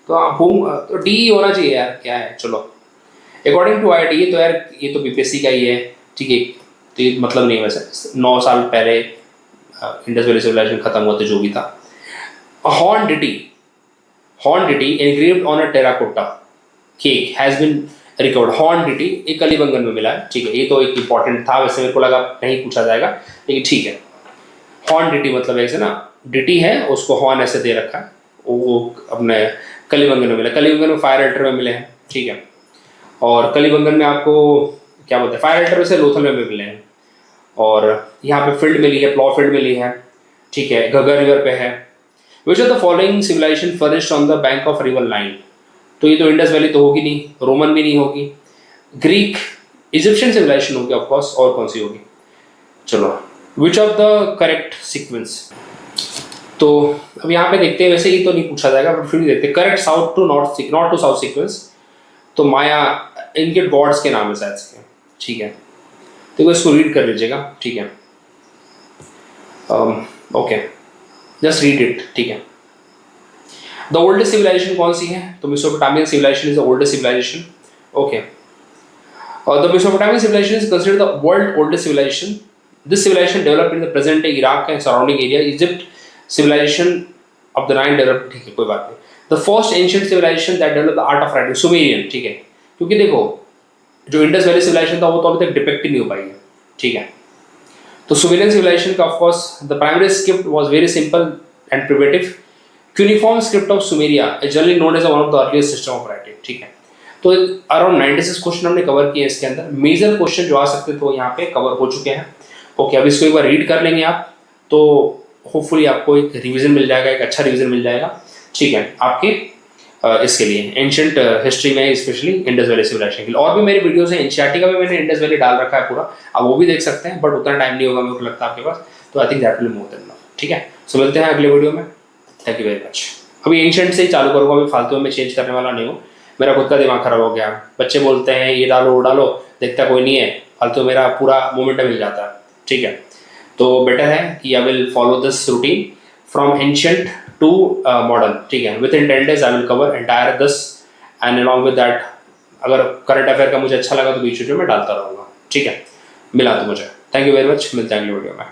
तो डी होना चाहिए यार, क्या है। चलो, अकॉर्डिंग टू आईआईटी, तो यार ये तो बीपीएससी का ही है, ठीक है, तो ये मतलब नहीं, वैसे 9 साल पहले इंडस वैली सिविलाइजेशन खत्म हुआ था, जो भी था। Horn deity engraved on a terracotta cake has been recovered. Horn deity एक कलिबंगन में मिला है, ठीक है, ये तो एक इंपॉर्टेंट था, वैसे मेरे को लगा नहीं पूछा जाएगा, लेकिन ठीक है। हॉर्न डिटी मतलब ऐसे ना, डिटी है उसको हॉर्न ऐसे दे रखा है, वो अपने कलिबंगन में मिला, कलिबंगन में फायर अल्टर में मिले हैं, ठीक है। और कलिबंगन में आपको क्या बोलते हैं, फायर अल्टर से लोथल में भी मिले हैं, और यहाँ पे फील्ड मिली है, प्लॉ फील्ड मिली है, ठीक है, घग्गर रिवर पे है। Which of the following civilization furnished on the bank of river line? तो ये तो इंडस वैली तो होगी नहीं, रोमन भी नहीं होगी, ग्रीक, इजिप्शियन सिविलाइजेशन होगी ऑफकोर्स, और कौन सी होगी? चलो, विच ऑफ द करेक्ट सीक्वेंस? तो अब यहाँ पे देखते हैं, वैसे ही तो नहीं पूछा जाएगा बट फिर भी देखते हैं। Correct south to north, north to south sequence, तो माया इनके गॉड्स के नाम है शायद से, ठीक है, तो इसको रीड कर लीजिएगा, ठीक है। ओके, जस्ट रीड इट, ठीक है। द ओल्डेस्ट सिविलाइजेशन कौन सी है? तो Mesopotamian civilisation is the oldest civilisation, okay. और the Mesopotamian civilisation is considered the world oldest civilisation. This civilisation developed in the present day Iraq and surrounding area. Egypt civilisation of the Nile developed, ठीक है, कोई बात नहीं। The first ancient civilisation that developed the art of writing, Sumerian, ठीक है, क्योंकि देखो जो इंडस वैली सिविलाइजेशन था वो तो अभी तक डिपेक्ट ही नहीं हो पाई है, ठीक है। तो सुमेरियन सिविलाइजेशन का of course the primary script was very simple and primitive. Cuneiform script of Sumeria is generally known as one of the earliest system of writing, ठीक है। तो अराउंड 96 क्वेश्चन हमने कवर किए इसके अंदर। मेजर क्वेश्चन जो आ सकते थे वो यहाँ पे कवर हो चुके हैं, ओके। अब इसको एक बार रीड कर लेंगे आप, तो होपफुली आपको एक रिवीजन मिल जाएगा, एक अच्छा रिवीजन मिल जाएगा, ठीक है, आपके इसके लिए एंशिएंट हिस्ट्री में, स्पेशली इंडस वैली सिविलाइजेशन के लिए। और भी मेरी वीडियोस हैं, एनसीईआरटी का भी मैंने इंडस वैली डाल रखा है पूरा, आप वो भी देख सकते हैं, बट उतना टाइम नहीं होगा मेरे को लगता है आपके पास, तो I think that will more than enough, ठीक है। सो मिलते हैं अगले वीडियो में, थैंक यू वेरी मच। अभी एंशंट से ही चालू करूँगा, अभी फालतू में चेंज करने वाला नहीं हूँ। मेरा खुद का दिमाग खराब हो गया, बच्चे बोलते हैं ये डालो वो डालो, देखता कोई नहीं है, फालतू मेरा पूरा मोमेंटम मिल जाता है। ठीक है, तो बेटर है कि I will follow this routine from ancient to modern. ठीक है, within 10 days I will cover entire this, and along with that अगर करंट अफेयर का मुझे अच्छा लगा तो बीच बीच में मैं डालता रहूँगा। ठीक है, मिला तो मुझे। थैंक यू वेरी मच, मिलते हैं अगली वीडियो में।